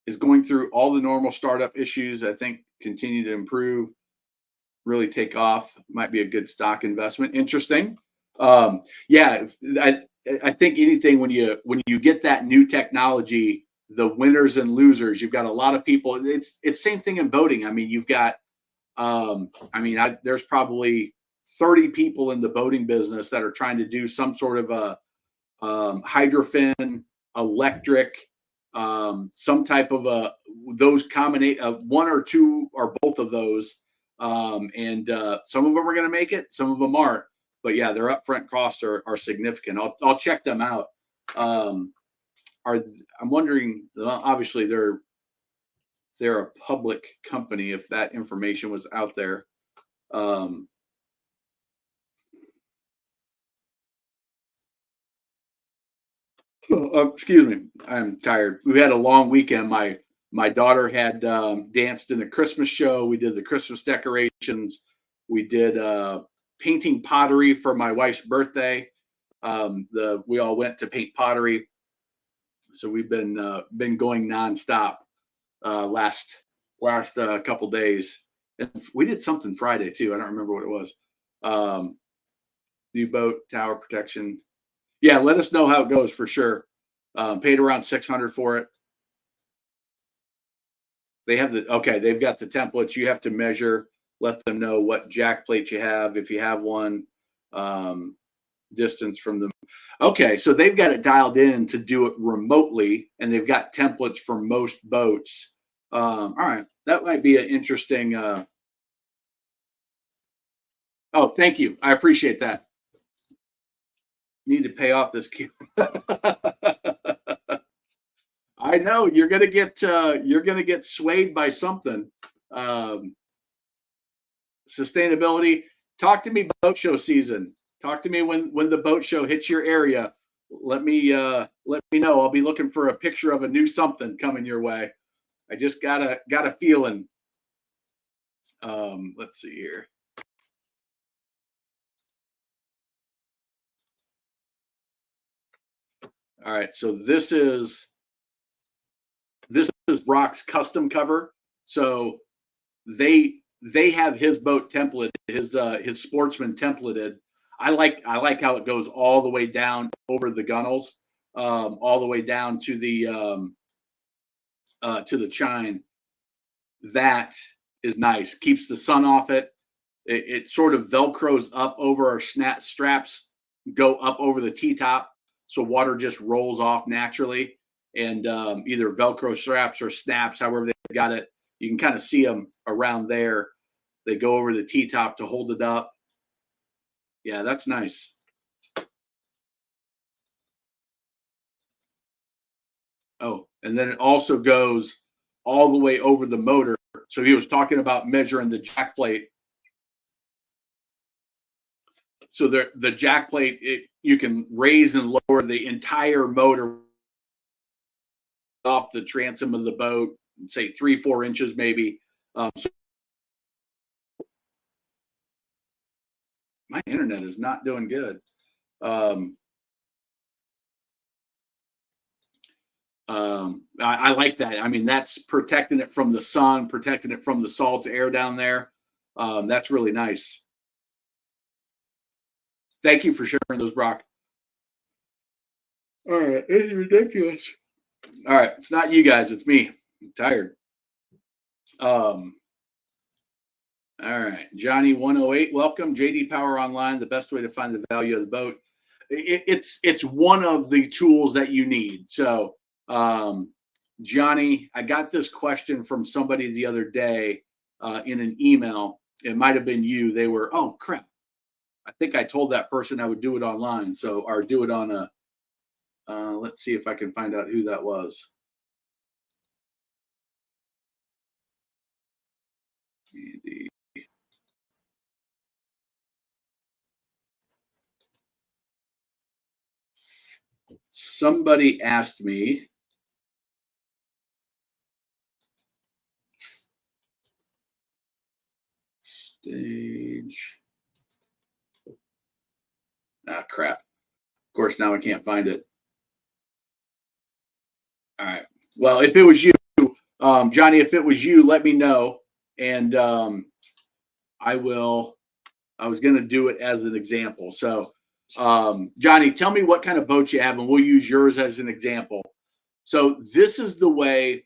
is going through all the normal startup issues. I think continue to improve, really take off. Might be a good stock investment. Interesting. Yeah, I think anything when you get that new technology, the winners and losers. You've got a lot of people. It's same thing in boating. I mean, you've got. There's probably 30 people in the boating business that are trying to do some sort of a hydrofin, electric, some type of those combination, one or two or both of those. And some of them are going to make it, some of them aren't. But yeah, their upfront costs are significant. I'll check them out. I'm wondering, obviously they're a public company, if that information was out there. Excuse me, I'm tired. We had a long weekend. My daughter had danced in a Christmas show. We did the Christmas decorations. We did painting pottery for my wife's birthday. We all went to paint pottery. So we've been going nonstop last couple days. And we did something Friday too. I don't remember what it was. New boat, tower protection. Yeah, let us know how it goes for sure. Paid around $600 for it. They've got the templates. You have to measure, let them know what jack plate you have, if you have one, distance from them. Okay, so they've got it dialed in to do it remotely, and they've got templates for most boats. All right, that might be an interesting. Oh, thank you. I appreciate that. Need to pay off this queue. I know you're gonna get swayed by something. Sustainability. Talk to me boat show season. Talk to me when the boat show hits your area. Let me know. I'll be looking for a picture of a new something coming your way. I just got a feeling. Let's see here. All right, so this is Brock's custom cover. So they have his boat templated, his Sportsman templated. I like how it goes all the way down over the gunnels, all the way down to the chine. That is nice. Keeps the sun off it. It sort of velcros up over our straps, go up over the T-top, so water just rolls off naturally. And either Velcro straps or snaps, however they got it, you can kind of see them around there. They go over the T-top to hold it up. Yeah, that's nice. Oh, and then it also goes all the way over the motor. So he was talking about measuring the jack plate. So the jack plate, you can raise and lower the entire motor off the transom of the boat, say 3-4 inches maybe. So my internet is not doing good. I like that. I mean, that's protecting it from the sun, protecting it from the salt air down there. That's really nice. Thank you for sharing those, Brock. All right, it's ridiculous. All right, it's not you guys, it's me. I'm tired. All right, Johnny 108, welcome. JD Power Online, the best way to find the value of the boat. It's one of the tools that you need. So, Johnny, I got this question from somebody the other day in an email. It might have been you. They were, oh crap, I think I told that person I would do it online. So, or do it on a. Let's see if I can find out who that was. Andy. Somebody asked me. Stage. Ah, crap. Of course, now I can't find it. All right. Well, if it was you, Johnny, if it was you, let me know. And I will. I was going to do it as an example. So, Johnny, tell me what kind of boat you have, and we'll use yours as an example. So, this is the way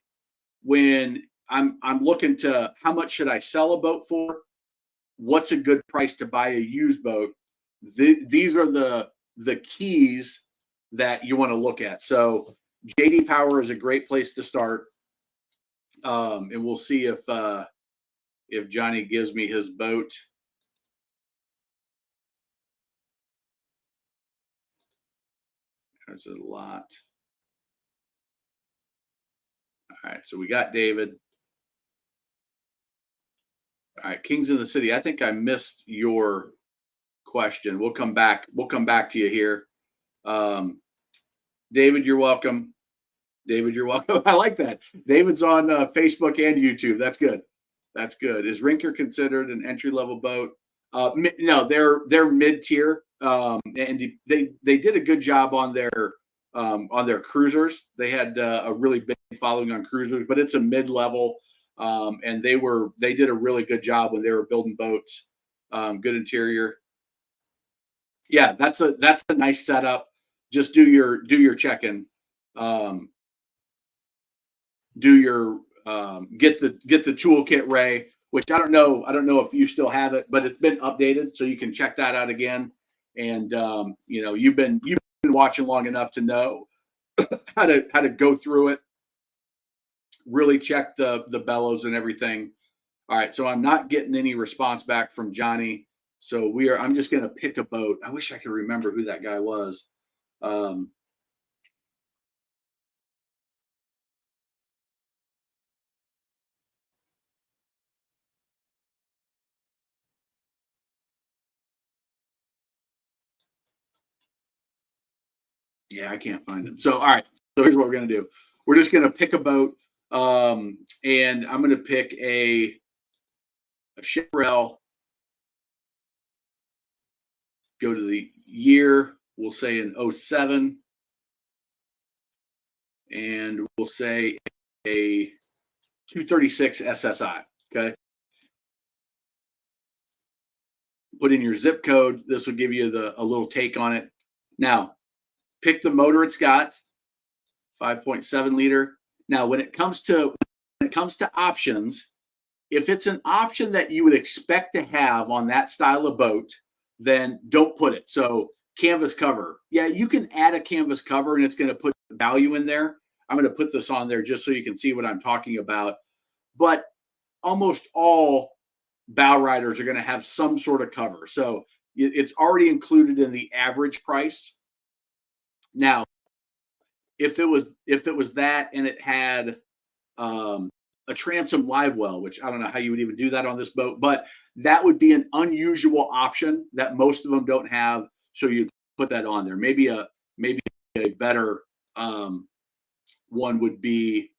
when I'm looking to how much should I sell a boat for? What's a good price to buy a used boat? These are the keys that you want to look at. So, JD Power is a great place to start, and we'll see if Johnny gives me his boat. There's a lot. All right, so we got David. All right, Kings in the City. I think I missed your question. We'll come back. We'll come back to you here. David, you're welcome. David, you're welcome. I like that. David's on Facebook and YouTube. That's good. That's good. Is Rinker considered an entry level boat? No, they're mid tier, and they did a good job on their cruisers. They had a really big following on cruisers, but it's a mid level, and they did a really good job when they were building boats. Good interior. Yeah, that's a nice setup. Just do your check-in. Do your get the toolkit, Ray, which I don't know if you still have it, but it's been updated, so you can check that out again. And you've been watching long enough to know how to go through it, really check the bellows and everything. All right, so I'm not getting any response back from Johnny. So I'm just gonna pick a boat. I wish I could remember who that guy was. Yeah, I can't find him. So all right, so here's what we're gonna do. We're just gonna pick a boat, and I'm gonna pick a Chaparral. Go to the year. We'll say in 07, and we'll say a 236 SSI. Okay. Put in your zip code. This will give you a little take on it. Now, pick the motor it's got, 5.7 liter. Now, when it comes to options, if it's an option that you would expect to have on that style of boat, then don't put it. So canvas cover. Yeah, you can add a canvas cover and it's going to put value in there. I'm going to put this on there just so you can see what I'm talking about. But almost all bow riders are going to have some sort of cover. So it's already included in the average price. Now, if it was that and it had a transom live well, which I don't know how you would even do that on this boat, but that would be an unusual option that most of them don't have. So you put that on there. Maybe a better one would be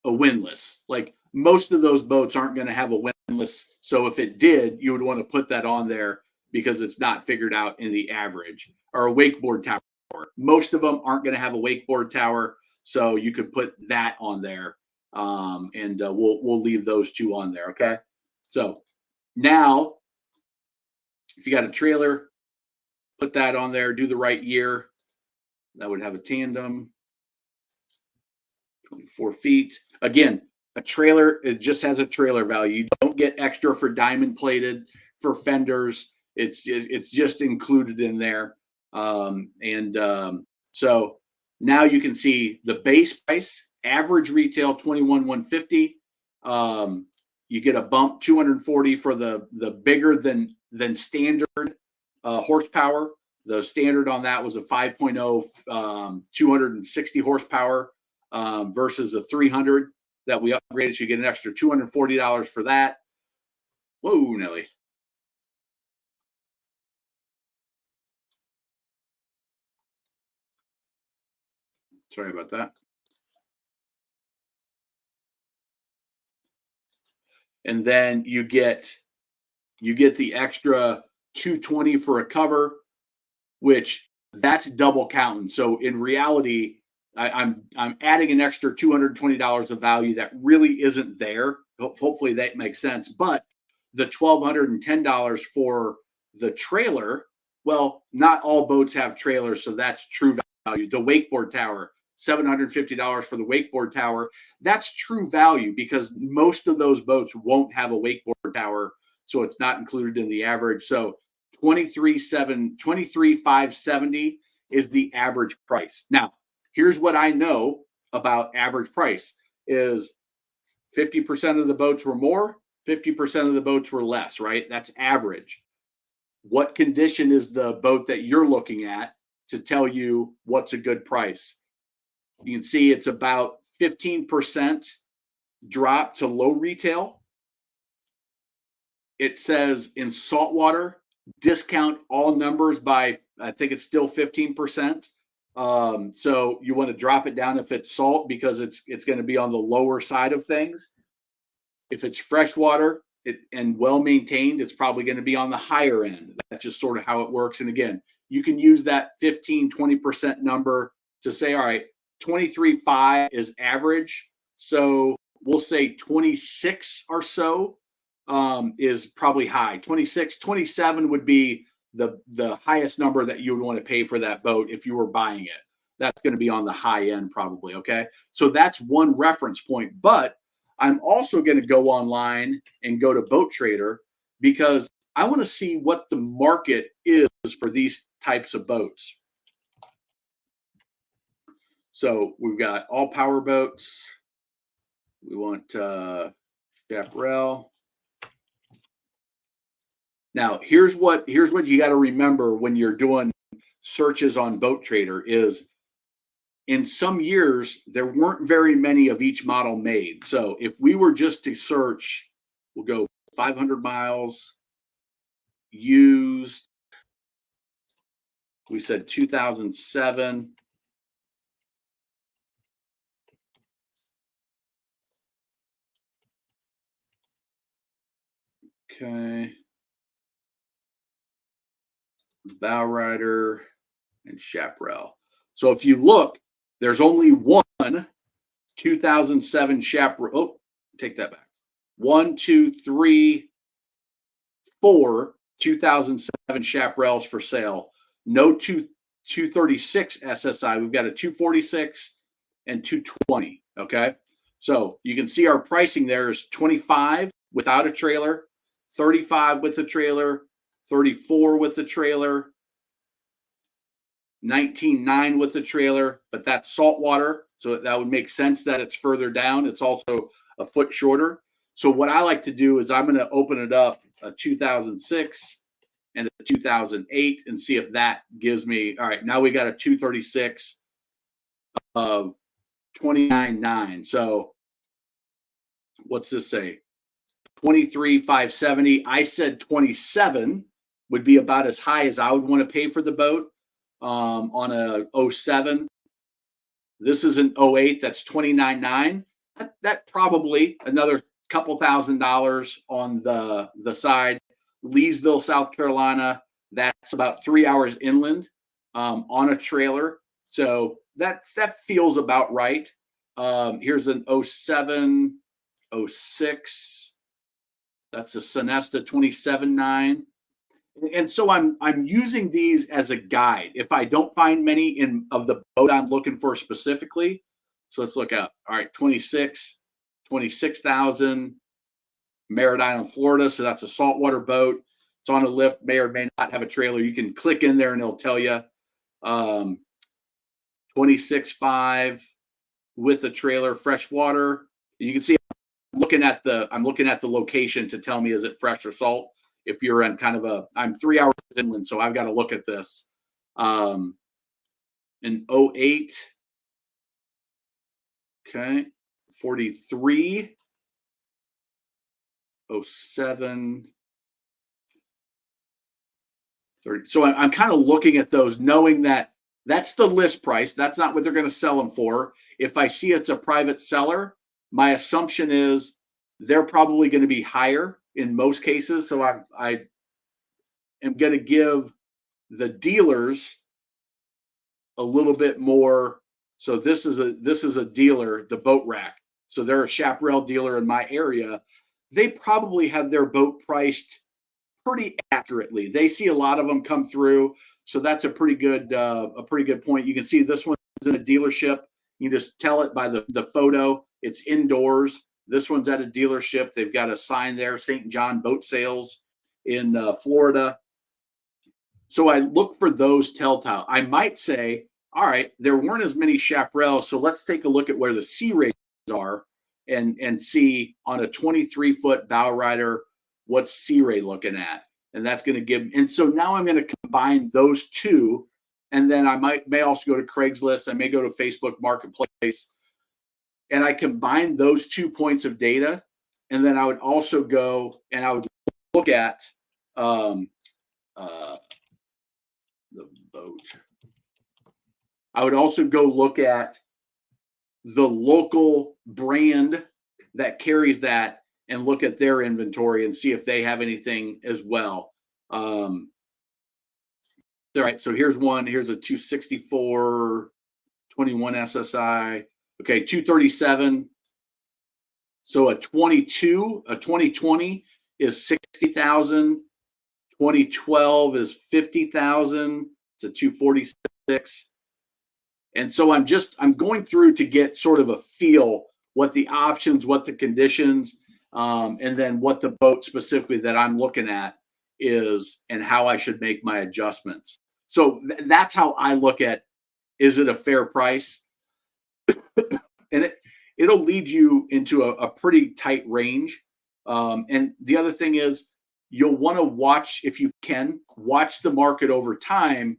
a windlass. Like most of those boats aren't going to have a windlass. So if it did, you would want to put that on there because it's not figured out in the average. Or a wakeboard tower. Most of them aren't going to have a wakeboard tower, so you could put that on there, and we'll leave those two on there. Okay. So now, if you got a trailer, put that on there. Do the right year. That would have a tandem. 24 feet. Again, a trailer, it just has a trailer value. You don't get extra for diamond plated, for fenders. It's just included in there. So now you can see the base price, average retail 21,150. You get a bump 240 for the bigger than standard horsepower. The standard on that was a 5.0 260 horsepower versus a 300 that we upgraded. So you get an extra $240 for that. Whoa, Nelly. Sorry about that. And then you get the extra 220 for a cover, which that's double counting. So in reality, I'm adding an extra $220 of value that really isn't there. Hopefully that makes sense. But the $1,210 for the trailer, well, not all boats have trailers, so that's true value. The wakeboard tower, $750 for the wakeboard tower, that's true value because most of those boats won't have a wakeboard tower, so it's not included in the average. So $23,570 is the average price. Now, here's what I know about average price is 50% of the boats were more, 50% of the boats were less, right? That's average. What condition is the boat that you're looking at to tell you what's a good price? You can see it's about 15% drop to low retail. It says in saltwater, discount all numbers by, I think it's still 15%. So you want to drop it down if it's salt because it's going to be on the lower side of things. If it's freshwater and well maintained, it's probably going to be on the higher end. That's just sort of how it works. And again, you can use that 15-20% number to say, all right, 23.5 is average. So we'll say 26 or so is probably high. 26, 27 would be the highest number that you would want to pay for that boat if you were buying it. That's going to be on the high end probably, okay? So that's one reference point. But I'm also going to go online and go to Boat Trader because I want to see what the market is for these types of boats. So we've got all power boats. We want chaparral. Now, here's what you got to remember when you're doing searches on Boat Trader is in some years, there weren't very many of each model made. So if we were just to search, we'll go 500 miles, used, we said 2007. Okay. Bow rider and chaparral. So if you look, there's only one 2007 chaparral. Oh, take that back. 1, 2, 3, 4 2007 chaparrals for sale. No 236 SSI. We've got a 246 and 220. Okay. So you can see our pricing there is 25 without a trailer, 35 with a trailer, 34 with the trailer, 19.9 with the trailer, but that's saltwater. So that would make sense that it's further down. It's also a foot shorter. So what I like to do is I'm going to open it up a 2006 and a 2008 and see if that gives me, all right, now we got a 236 of 29.9. So what's this say? 23,570. I said 27 would be about as high as I would want to pay for the boat on a 07. This is an 08. That's 29.9. That probably another couple $1,000 on the side. Leesville, South Carolina, That's about 3 hours inland on a trailer. So that feels about right. Here's an 07, 06. That's a Sonesta 27.9. And so I'm using these as a guide. If I don't find many in of the boat I'm looking for specifically, so let's look at, all right, 26,000, Merritt Island, Florida. So that's a saltwater boat. It's on a lift, may or may not have a trailer. You can click in there and it'll tell you 26.5 with a trailer, freshwater. You can see I'm looking at the location to tell me is it fresh or salt. If you're in kind of I'm 3 hours inland, so I've got to look at this. In 08, okay, 43, 07, 30. So I'm kind of looking at those, knowing that that's the list price. That's not what they're going to sell them for. If I see it's a private seller, my assumption is they're probably going to be higher in most cases. So I am going to give the dealers a little bit more. So this is a dealer, the Boat Rack. So they're a chaparral dealer in my area. They probably have their boat priced pretty accurately. They see a lot of them come through. So that's a pretty good point. You can see this one's in a dealership. You just tell it by the photo. It's indoors. This one's at a dealership. They've got a sign there, St. John Boat Sales in Florida. So I look for those telltale. I might say, all right, there weren't as many chaparrals, so let's take a look at where the sea rays are and see on a 23-foot bow rider, what's sea ray looking at. And that's going to give, and so now I'm going to combine those two. And then I may also go to Craigslist. I may go to Facebook Marketplace. And I combine those 2 points of data. And then I would also go and I would look at the boat. I would also go look at the local brand that carries that and look at their inventory and see if they have anything as well. All right, so here's one. Here's a 264 21 SSI. Okay, 237. So a 2020 is 60,000. 2012 is 50,000. It's a 246. And so I'm going through to get sort of a feel what the options, what the conditions, and then what the boat specifically that I'm looking at is and how I should make my adjustments. So that's how I look at, is it a fair price? And it'll lead you into a pretty tight range. And the other thing is you'll want to watch, if you can, watch the market over time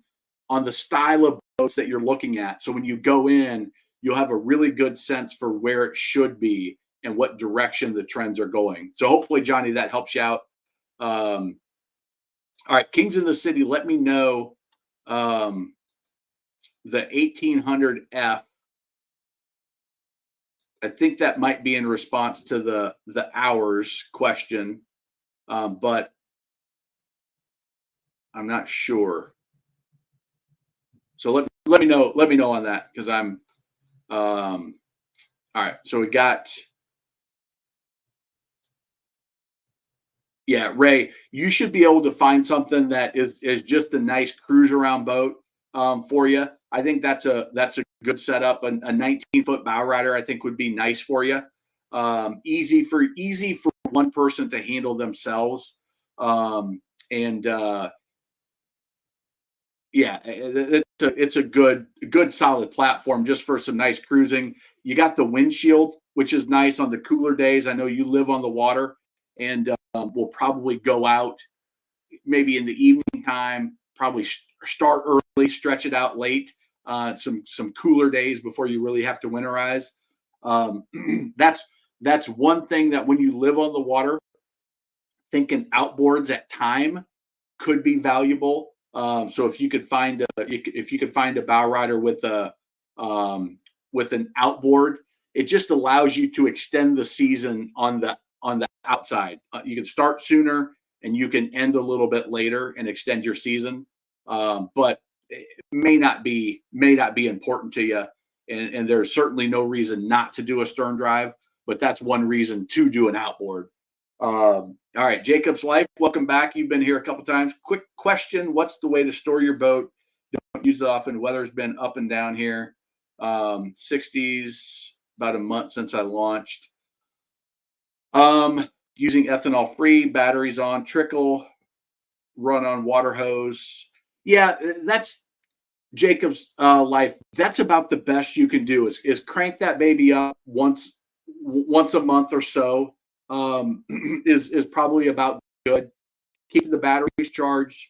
on the style of boats that you're looking at. So when you go in, you'll have a really good sense for where it should be and what direction the trends are going. So hopefully, Johnny, that helps you out. All right, Kings in the City, let me know the 1800F. I think that might be in response to the hours question, but I'm not sure. So let me know on that, because I'm all right. So we got, yeah, Ray, you should be able to find something that is just a nice cruise around boat for you. I think that's a good setup. A 19-foot bow rider, I think, would be nice for you. Easy for one person to handle themselves. Yeah, it's a good solid platform just for some nice cruising. You got the windshield, which is nice on the cooler days. I know you live on the water, and we'll probably go out maybe in the evening time, probably start early, stretch it out late, some cooler days before you really have to winterize. That's one thing that when you live on the water, thinking outboards at time could be valuable. So if you could find a bow rider with an outboard, it just allows you to extend the season on the outside. You can start sooner and you can end a little bit later and extend your season. But it may not be important to you, and there's certainly no reason not to do a stern drive, but that's one reason to do an outboard. All right, Jacob's Life, welcome back. You've been here a couple times. Quick question: what's the way to store your boat? Don't use it often. Weather's been up and down here. 60s, about a month since I launched. Using ethanol free, batteries on, trickle, run on water hose. Yeah, that's Jacob's Life. That's about the best you can do is crank that baby up once a month or so. Is probably about good. Keeping the batteries charged,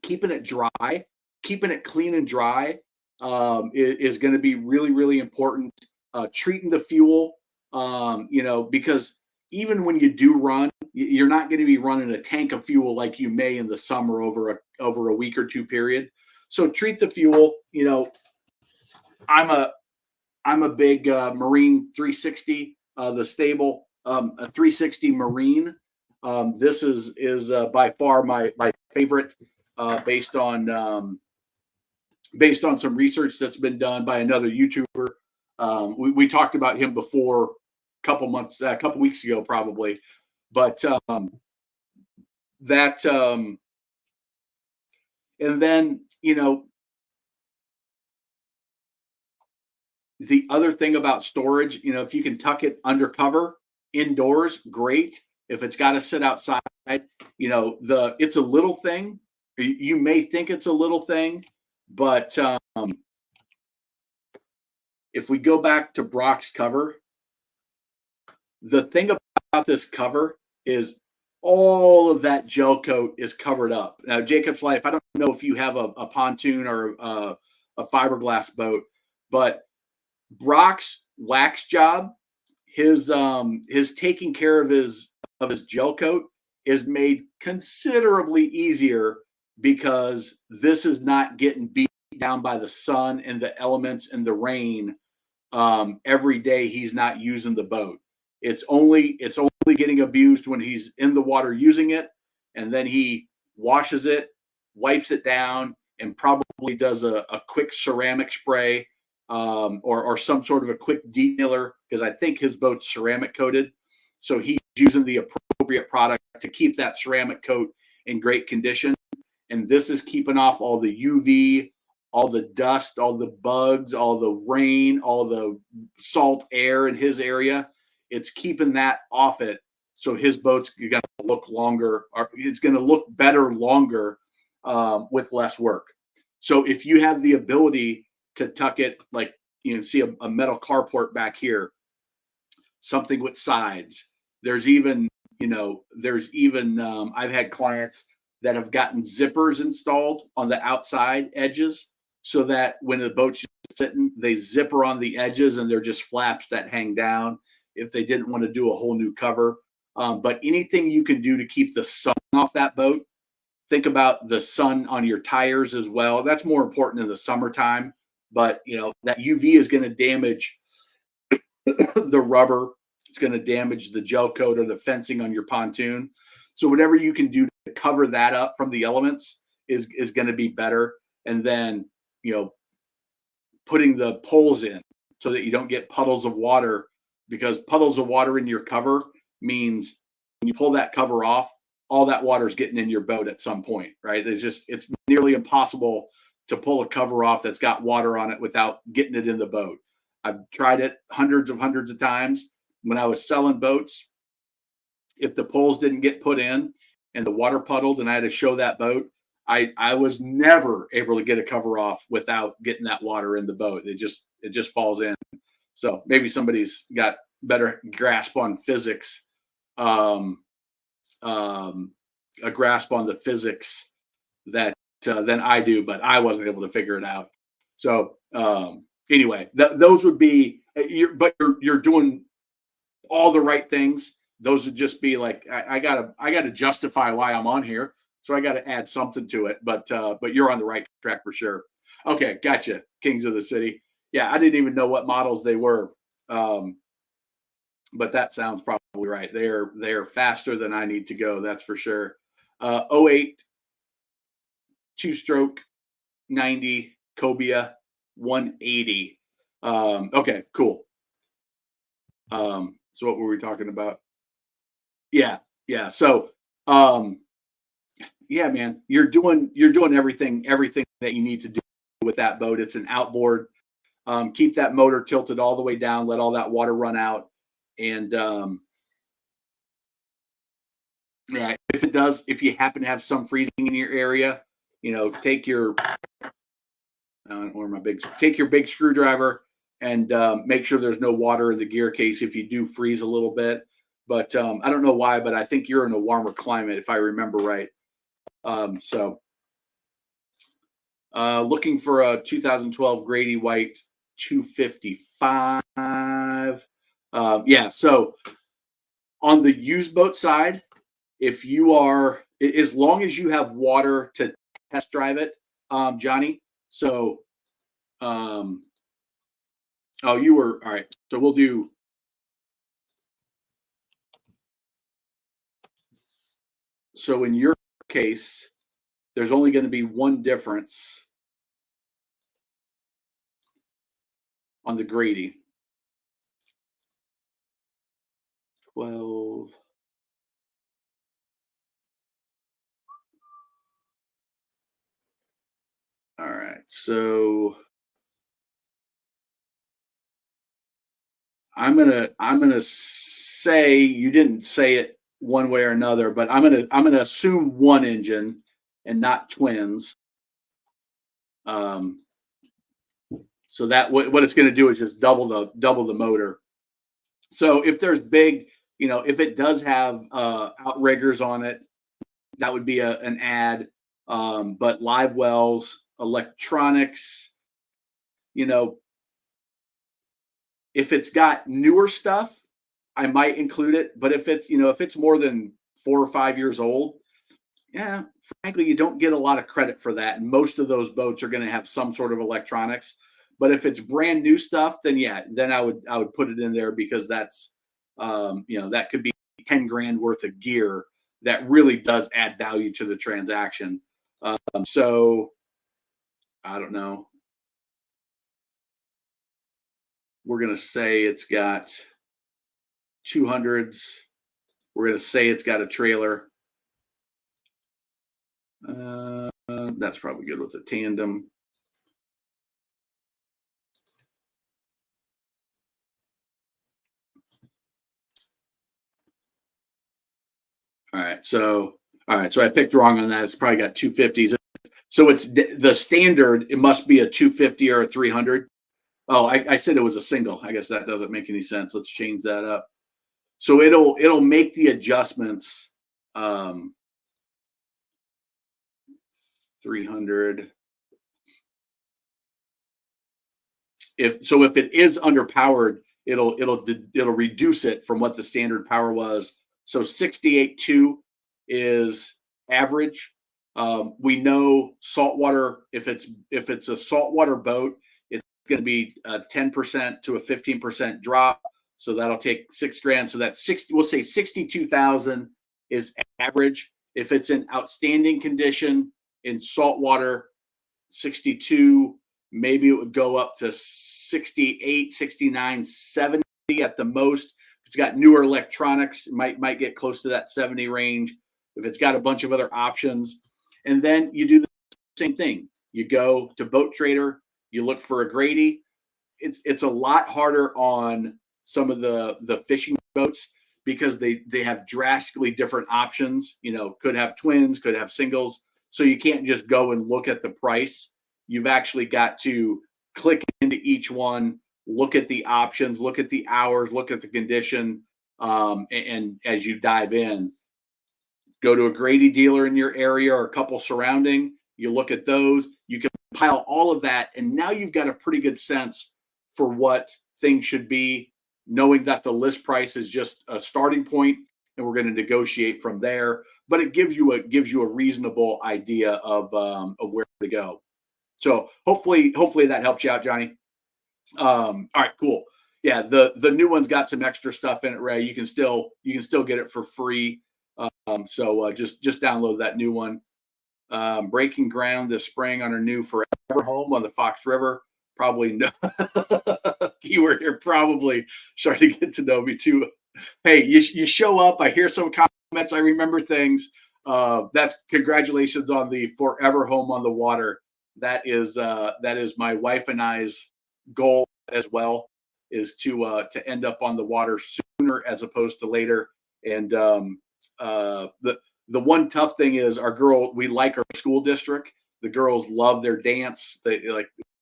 keeping it dry, keeping it clean and dry is going to be really, really important. Treating the fuel, because even when you do run, you're not going to be running a tank of fuel like you may in the summer over a week or two period. So treat the fuel. I'm a big Marine 360, the stable, a 360 Marine. This is by far my favorite, based on some research that's been done by another YouTuber. We talked about him before a couple weeks ago, probably, but that and then the other thing about storage, if you can tuck it under cover indoors, great. If it's got to sit outside, it's a little thing. You may think it's a little thing, but if we go back to Brock's cover, the thing about this cover is all of that gel coat is covered up. Now, Jacob's Life, I don't know if you have a pontoon or a fiberglass boat, but Brock's wax job, his taking care of his gel coat is made considerably easier because this is not getting beat down by the sun and the elements and the rain every day he's not using the boat. It's only getting abused when he's in the water using it, and then he washes it, wipes it down, and probably does a quick ceramic spray or some sort of a quick detailer, because I think his boat's ceramic coated. So he's using the appropriate product to keep that ceramic coat in great condition. And this is keeping off all the UV, all the dust, all the bugs, all the rain, all the salt air in his area. It's keeping that off it. So his boat's going to look longer, or it's going to look better longer with less work. So if you have the ability to tuck it, like you can see a metal carport back here, something with sides. There's even I've had clients that have gotten zippers installed on the outside edges, so that when the boat's sitting, they zipper on the edges and they're just flaps that hang down if they didn't want to do a whole new cover. But anything you can do to keep the sun off that boat, think about the sun on your tires as well. That's more important in the summertime, but that UV is going to damage the rubber. It's going to damage the gel coat or the fencing on your pontoon. So whatever you can do to cover that up from the elements is going to be better. And then, putting the poles in so that you don't get puddles of water, because puddles of water in your cover means when you pull that cover off, all that water is getting in your boat at some point, right? It's nearly impossible to pull a cover off that's got water on it without getting it in the boat. I've tried it hundreds of times. When I was selling boats, if the poles didn't get put in and the water puddled and I had to show that boat, I was never able to get a cover off without getting that water in the boat. It just falls in. So maybe somebody's got better grasp on physics, a grasp on the physics that than I do, but I wasn't able to figure it out. So anyway, those would be. You're doing all the right things. Those would just be like I gotta justify why I'm on here, so I got to add something to it. But you're on the right track for sure. Okay, gotcha. Kings of the City. Yeah, I didn't even know what models they were. but that sounds probably right. They're faster than I need to go. That's for sure. '08 two-stroke 90 Cobia 180. Okay, cool. So what were we talking about? Yeah, yeah. So, um, yeah, man, you're doing everything that you need to do with that boat. It's an outboard. Keep that motor tilted all the way down. Let all that water run out. And yeah, if you happen to have some freezing in your area, take your take your big screwdriver and make sure there's no water in the gear case if you do freeze a little bit. But I don't know why, but I think you're in a warmer climate if I remember right. So looking for a 2012 Grady White 255. Yeah, so on the used boat side, if you are, as long as you have water to test drive it, Johnny. So, oh, you were all right. So we'll do. So in your case, there's only going to be one difference on the Grady. 12. All right. So I'm gonna say you didn't say it one way or another, but I'm gonna assume one engine and not twins. Um, so that what it's gonna do is just double the motor. So if there's big, if it does have outriggers on it, that would be an ad. But live wells, electronics, you know, if it's got newer stuff, I might include it. But if it's more than 4 or 5 years old, yeah, frankly, you don't get a lot of credit for that. And most of those boats are going to have some sort of electronics. But if it's brand new stuff, then yeah, then I would put it in there because that's that could be 10 grand worth of gear that really does add value to the transaction. So I don't know. We're gonna say it's got 200s. We're gonna say it's got a trailer. That's probably good with a tandem. All right, so I picked wrong on that. It's probably got 250s. So it's the standard. It must be a 250 or a 300. Oh, I said it was a single. I guess that doesn't make any sense. Let's change that up. So it'll make the adjustments. 300. If it is underpowered, it'll reduce it from what the standard power was. So 68.2 is average. We know saltwater. If it's a saltwater boat, it's going to be a 10% to a 15% drop. So that'll take 6 grand. So that's 60. We'll say 62,000 is average. If it's in outstanding condition in saltwater, 62. Maybe it would go up to 68, 69, 70 at the most. If it's got newer electronics, it might get close to that 70 range. If it's got a bunch of other options. And then you do the same thing. You go to Boat Trader, you look for a Grady. It's a lot harder on some of the fishing boats because they have drastically different options. Could have twins, could have singles. So you can't just go and look at the price. You've actually got to click into each one, look at the options, look at the hours, look at the condition, and as you dive in, go to a Grady dealer in your area or a couple surrounding. You look at those, you compile all of that, and now you've got a pretty good sense for what things should be, knowing that the list price is just a starting point, and we're going to negotiate from there. But it gives you a reasonable idea of where to go. So hopefully that helps you out, Johnny. All right, cool. yeah, the new one's got some extra stuff in it, Ray. You can still get it for free. So just download that new one. Breaking ground this spring on our new forever home on the Fox River. Probably no, you were here probably starting to get to know me too. Hey, you show up. I hear some comments. I remember things. That's congratulations on the forever home on the water. That is my wife and I's goal as well, is to end up on the water sooner as opposed to later. And the one tough thing is we like our school district. The girls love their dance.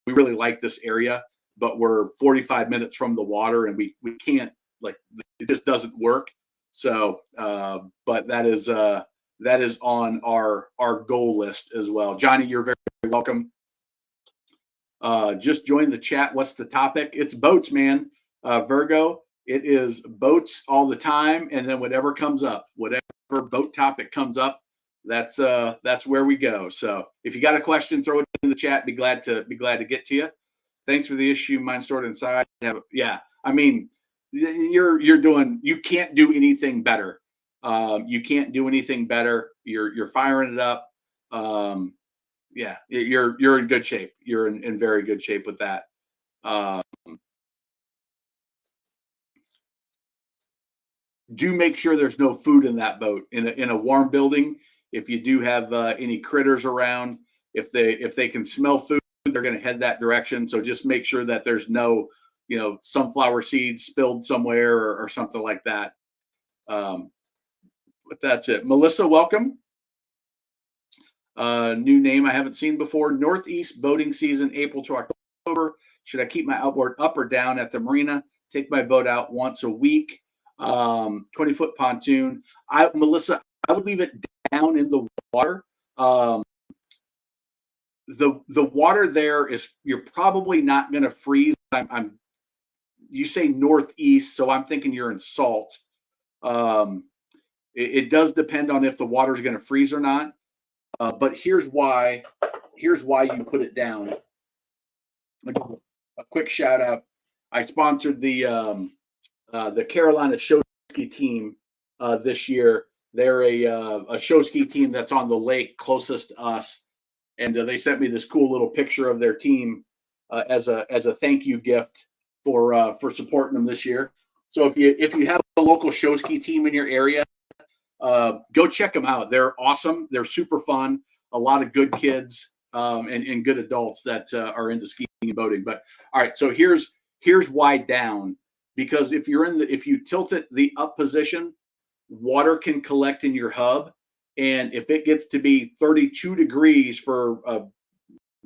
We really like this area, but we're 45 minutes from the water and we can't, it just doesn't work. So, but that is on our goal list as well. Johnny, you're very, very welcome. Just join the chat. What's the topic? It's boats, man. Virgo, it is boats all the time. And then whatever comes up, whatever boat topic comes up, that's where we go. So if you got a question, throw it in the chat. Be glad to get to you. Thanks for the issue. Mine stored inside. Yeah. I mean, you can't do anything better. You can't do anything better. You're firing it up. Yeah, you're in good shape. You're in very good shape with that. Do make sure there's no food in that boat in a warm building. If you do have any critters around, if they can smell food, they're going to head that direction. So just make sure that there's no, sunflower seeds spilled somewhere or something like that. But that's it. Melissa, welcome. New name I haven't seen before. Northeast boating season, April to October. Should I keep my outboard up or down at the marina? Take my boat out once a week. 20-foot pontoon. Melissa, I would leave it down in the water. The water there is, you're probably not going to freeze. You say northeast, so I'm thinking you're in salt. It does depend on if the water is going to freeze or not. But here's why you put it down. A quick shout out. I sponsored the Carolina show ski team this year. They're a show ski team that's on the lake closest to us, and they sent me this cool little picture of their team as a thank you gift for supporting them this year. So if you have a local show ski team in your area, go check them out. They're awesome. They're super fun. A lot of good kids and good adults that are into skiing and boating. But all right, so here's why down. Because if you tilt it the up position, water can collect in your hub, and if it gets to be 32 degrees for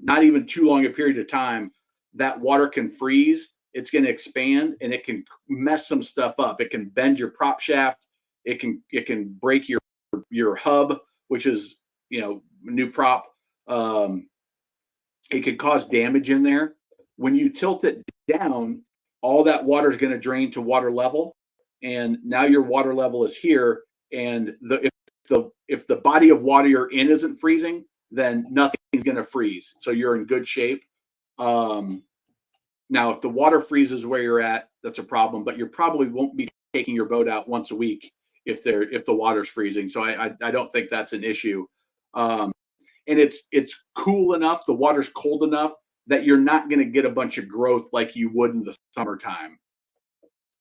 not even too long a period of time, that water can freeze. It's going to expand and it can mess some stuff up. It can bend your prop shaft. It can break your hub, which is new prop. It could cause damage in there. When you tilt it down, all that water is going to drain to water level, and now your water level is here. And if the body of water you're in isn't freezing, then nothing's going to freeze. So you're in good shape. Now, if the water freezes where you're at, that's a problem. But you probably won't be taking your boat out once a week if the water's freezing. So I don't think that's an issue. And it's cool enough. The water's cold enough that you're not going to get a bunch of growth like you would in the summertime.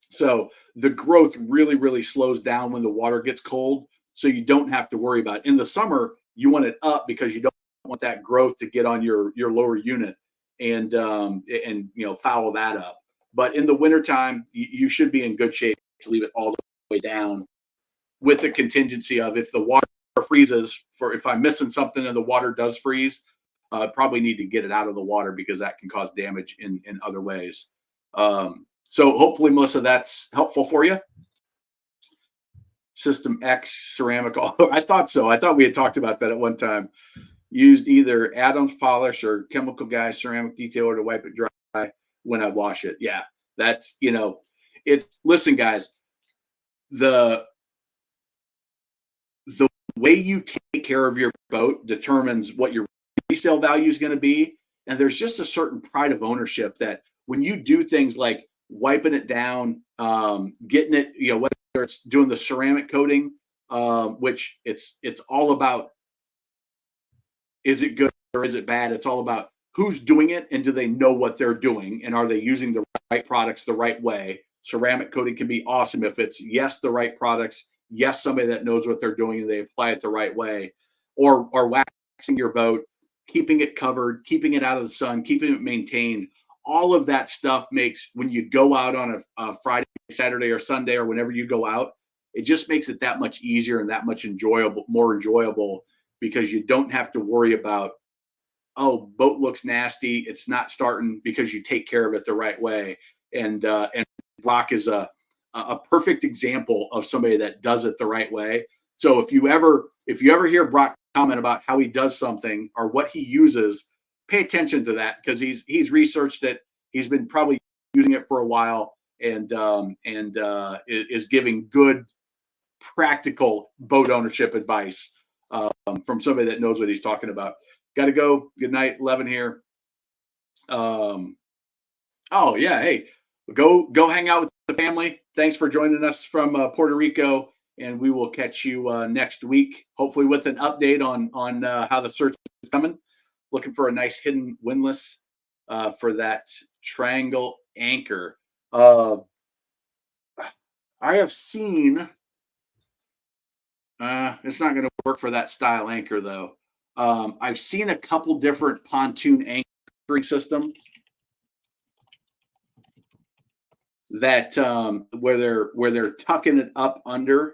So the growth really, really slows down when the water gets cold. So you don't have to worry about it. In the summer, you want it up because you don't want that growth to get on your lower unit and foul that up. But in the wintertime, you should be in good shape to leave it all the way down, with the contingency of if the water freezes, if I'm missing something and the water does freeze, probably need to get it out of the water because that can cause damage in other ways. So hopefully, Melissa, that's helpful for you. System X ceramic. I thought so. I thought we had talked about that at one time. Used either Adams polish or chemical guy ceramic detailer to wipe it dry when I wash it. Yeah, that's listen, guys, the way you take care of your boat determines what your resale value is going to be. And there's just a certain pride of ownership that when you do things like wiping it down, getting it, whether it's doing the ceramic coating, which it's all about, is it good or is it bad? It's all about who's doing it and do they know what they're doing and are they using the right products the right way. Ceramic coating can be awesome if it's, yes, the right products, yes, somebody that knows what they're doing and they apply it the right way, or waxing your boat, keeping it covered, keeping it out of the sun, keeping it maintained. All of that stuff makes, when you go out on a Friday, Saturday, or Sunday, or whenever you go out, it just makes it that much easier and that much more enjoyable, because you don't have to worry about, oh, boat looks nasty, it's not starting, because you take care of it the right way. And Brock is a perfect example of somebody that does it the right way. So if you ever hear Brock comment about how he does something or what he uses, pay attention to that, because he's researched it. He's been probably using it for a while, and is giving good practical boat ownership advice from somebody that knows what he's talking about. Got to go. Good night, 11 here. Oh yeah, hey, go hang out with the family. Thanks for joining us from Puerto Rico, and we will catch you next week, hopefully with an update on how the search is coming. Looking for a nice hidden windlass for that triangle anchor. I have seen. It's not going to work for that style anchor though. I've seen a couple different pontoon anchoring systems that where they're tucking it up under.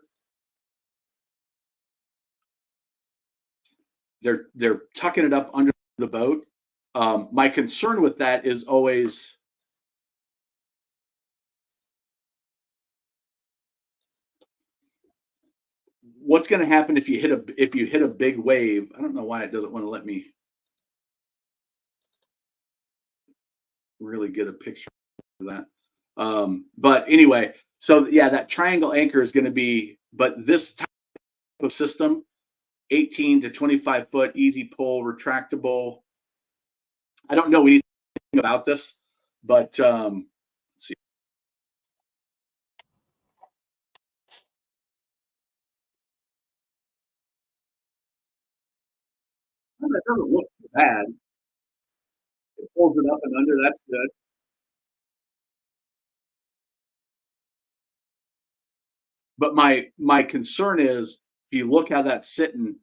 They're tucking it up under the boat. My concern with that is always, what's going to happen if you hit a big wave. I don't know why it doesn't want to let me really get a picture of that. But anyway, so yeah, that triangle anchor is going to be, but this type of system, 18 to 25 foot, easy pull, retractable. I don't know anything about this, but let's see. Well, that doesn't look too bad. It pulls it up and under. That's good. But my concern is, if you look how that's sitting,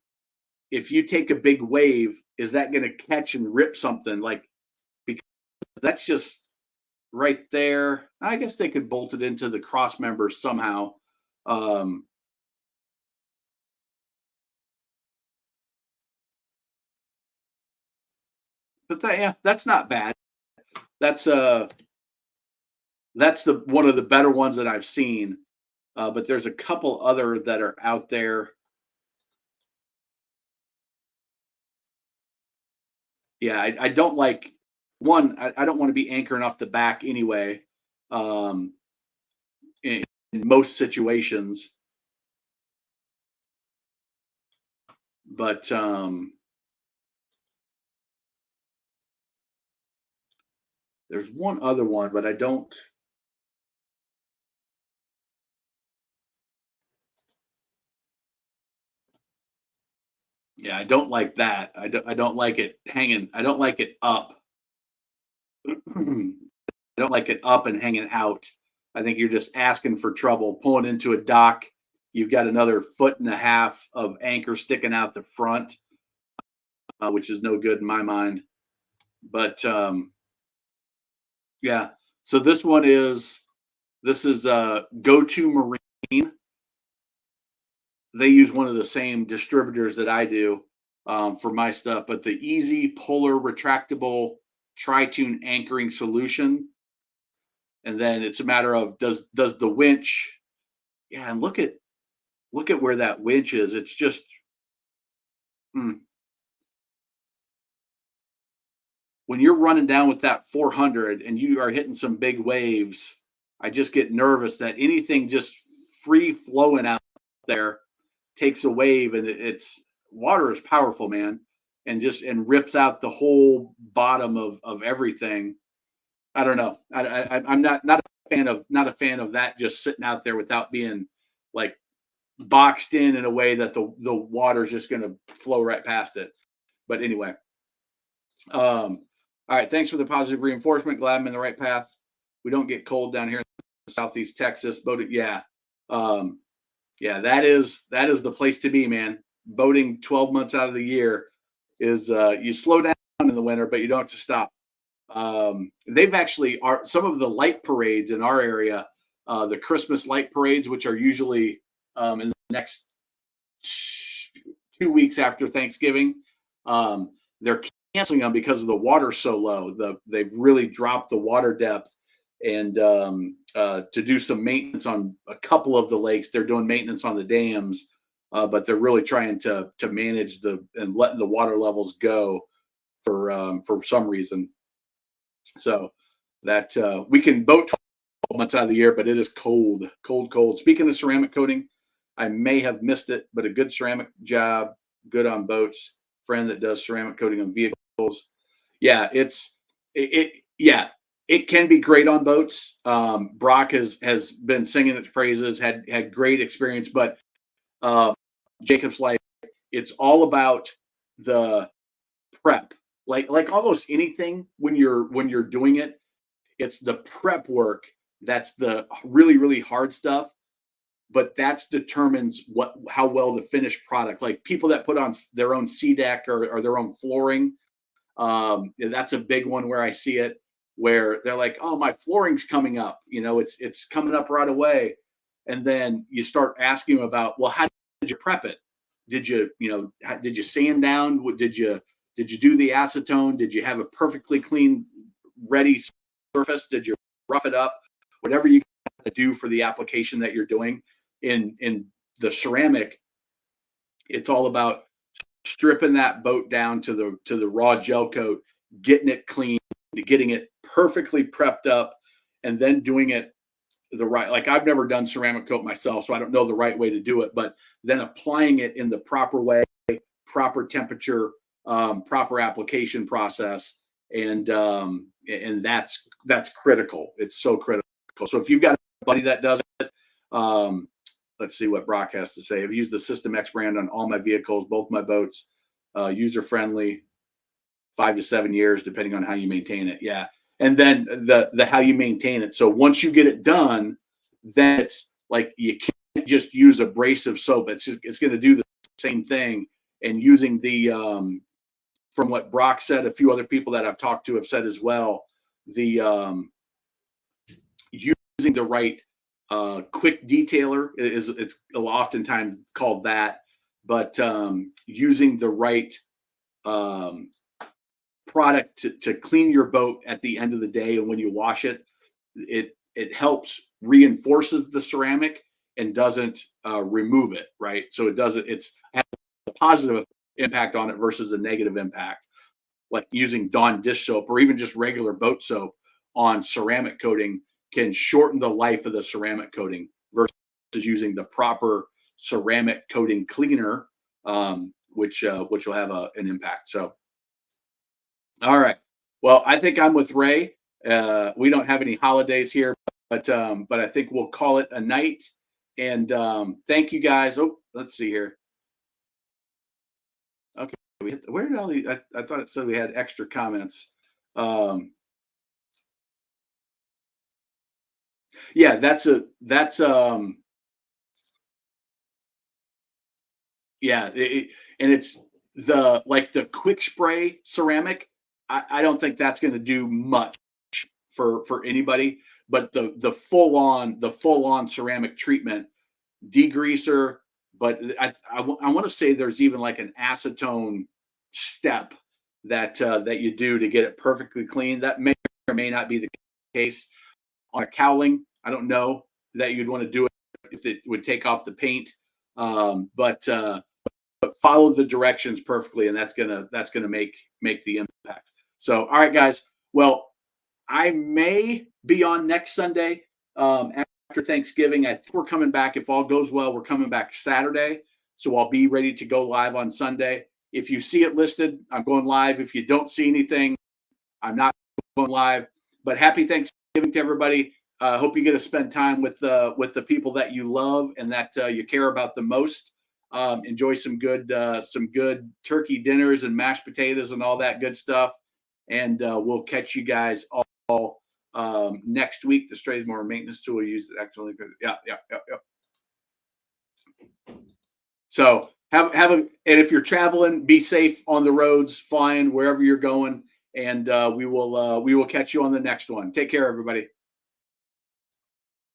if you take a big wave, is that going to catch and rip something? Like, because that's just right there. I guess they could bolt it into the cross members somehow. Um, but yeah, that's not bad. That's that's the one of the better ones that I've seen. But there's a couple other that are out there. Yeah, I don't like one. I don't want to be anchoring off the back anyway. Um, in most situations, but there's one other one, but I don't. Yeah, I don't like that. I don't like it hanging. I don't like it up. I don't like it up and hanging out. I think you're just asking for trouble. Pulling into a dock, you've got another foot and a half of anchor sticking out the front, which is no good in my mind. But yeah, so this is Go To Marine. They use one of the same distributors that I do for my stuff, but the Easy Polar Retractable Tri-Tune Anchoring Solution. And then it's a matter of, does the winch, yeah, and look at where that winch is. It's just when you're running down with that 400 and you are hitting some big waves, I just get nervous that anything just free flowing out there takes a wave, and it's water is powerful, man, and rips out the whole bottom of everything. I don't know. I'm not a not a fan of that just sitting out there without being like boxed in a way that the water's just going to flow right past it. But anyway, all right. Thanks for the positive reinforcement. Glad I'm in the right path. We don't get cold down here in Southeast Texas. Boating, yeah, yeah. That is the place to be, man. Boating 12 months out of the year is you slow down in the winter, but you don't have to stop. They've actually are some of the light parades in our area, the Christmas light parades, which are usually in the next 2 weeks after Thanksgiving. They're canceling them because of the water's so low. They've really dropped the water depth, and to do some maintenance on a couple of the lakes, they're doing maintenance on the dams, but they're really trying to manage and letting the water levels go for some reason. So that we can boat 12 months out of the year, but it is cold, cold, cold. Speaking of ceramic coating, I may have missed it, but a good ceramic job, good on boats. Friend that does ceramic coating on vehicles. Yeah, yeah, it can be great on boats. Brock has been singing its praises, had great experience, but Jacob's Life, it's all about the prep. Like almost anything when you're doing it, it's the prep work that's the really, really hard stuff, but that's determines how well the finished product, like people that put on their own sea deck or their own flooring. That's a big one where I see it, where they're like, oh, my flooring's coming up, it's coming up right away. And then you start asking them about, well, how did you prep it? Did you sand down? Did you do the acetone? Did you have a perfectly clean, ready surface? Did you rough it up? Whatever you got to do for the application that you're doing. In the ceramic, it's all about stripping that boat down to the raw gel coat, getting it clean, getting it perfectly prepped up, and then doing it the right. Like, I've never done ceramic coat myself, so I don't know the right way to do it, but then applying it in the proper way, proper temperature, proper application process, and that's critical. It's so critical. So if you've got a buddy that does it, let's see what Brock has to say. I've used the System X brand on all my vehicles, both my boats. User friendly, 5 to 7 years, depending on how you maintain it. Yeah, and then the how you maintain it. So once you get it done, then it's like you can't just use abrasive soap. It's going to do the same thing. And using the from what Brock said, a few other people that I've talked to have said as well, the using the right quick detailer it's oftentimes called that, but using the right product to clean your boat at the end of the day, and when you wash it, it helps reinforces the ceramic and doesn't remove it, right? So it has a positive impact on it versus a negative impact, like using Dawn dish soap or even just regular boat soap on ceramic coating can shorten the life of the ceramic coating versus using the proper ceramic coating cleaner, which will have an impact. So, all right. Well, I think I'm with Ray. We don't have any holidays here, but I think we'll call it a night. And thank you guys. Oh, let's see here. Okay, where did all these? I thought it said we had extra comments. Yeah, yeah, and it's the quick spray ceramic. I don't think that's going to do much for anybody, but the full on ceramic treatment, degreaser. But I want to say there's even like an acetone step that you do to get it perfectly clean. That may or may not be the case on a cowling. I don't know that you'd want to do it if it would take off the paint, but follow the directions perfectly, and that's gonna make the impact. So, all right, guys. Well, I may be on next Sunday after Thanksgiving. I think we're coming back, if all goes well. We're coming back Saturday, so I'll be ready to go live on Sunday. If you see it listed, I'm going live. If you don't see anything, I'm not going live. But happy Thanksgiving to everybody. Hope you get to spend time with the people that you love and that you care about the most. Enjoy some good turkey dinners and mashed potatoes and all that good stuff. And we'll catch you guys all next week. The Straysmore maintenance tool used it actually. Yeah. So have a, and if you're traveling, be safe on the roads, flying wherever you're going, and we will catch you on the next one. Take care, everybody.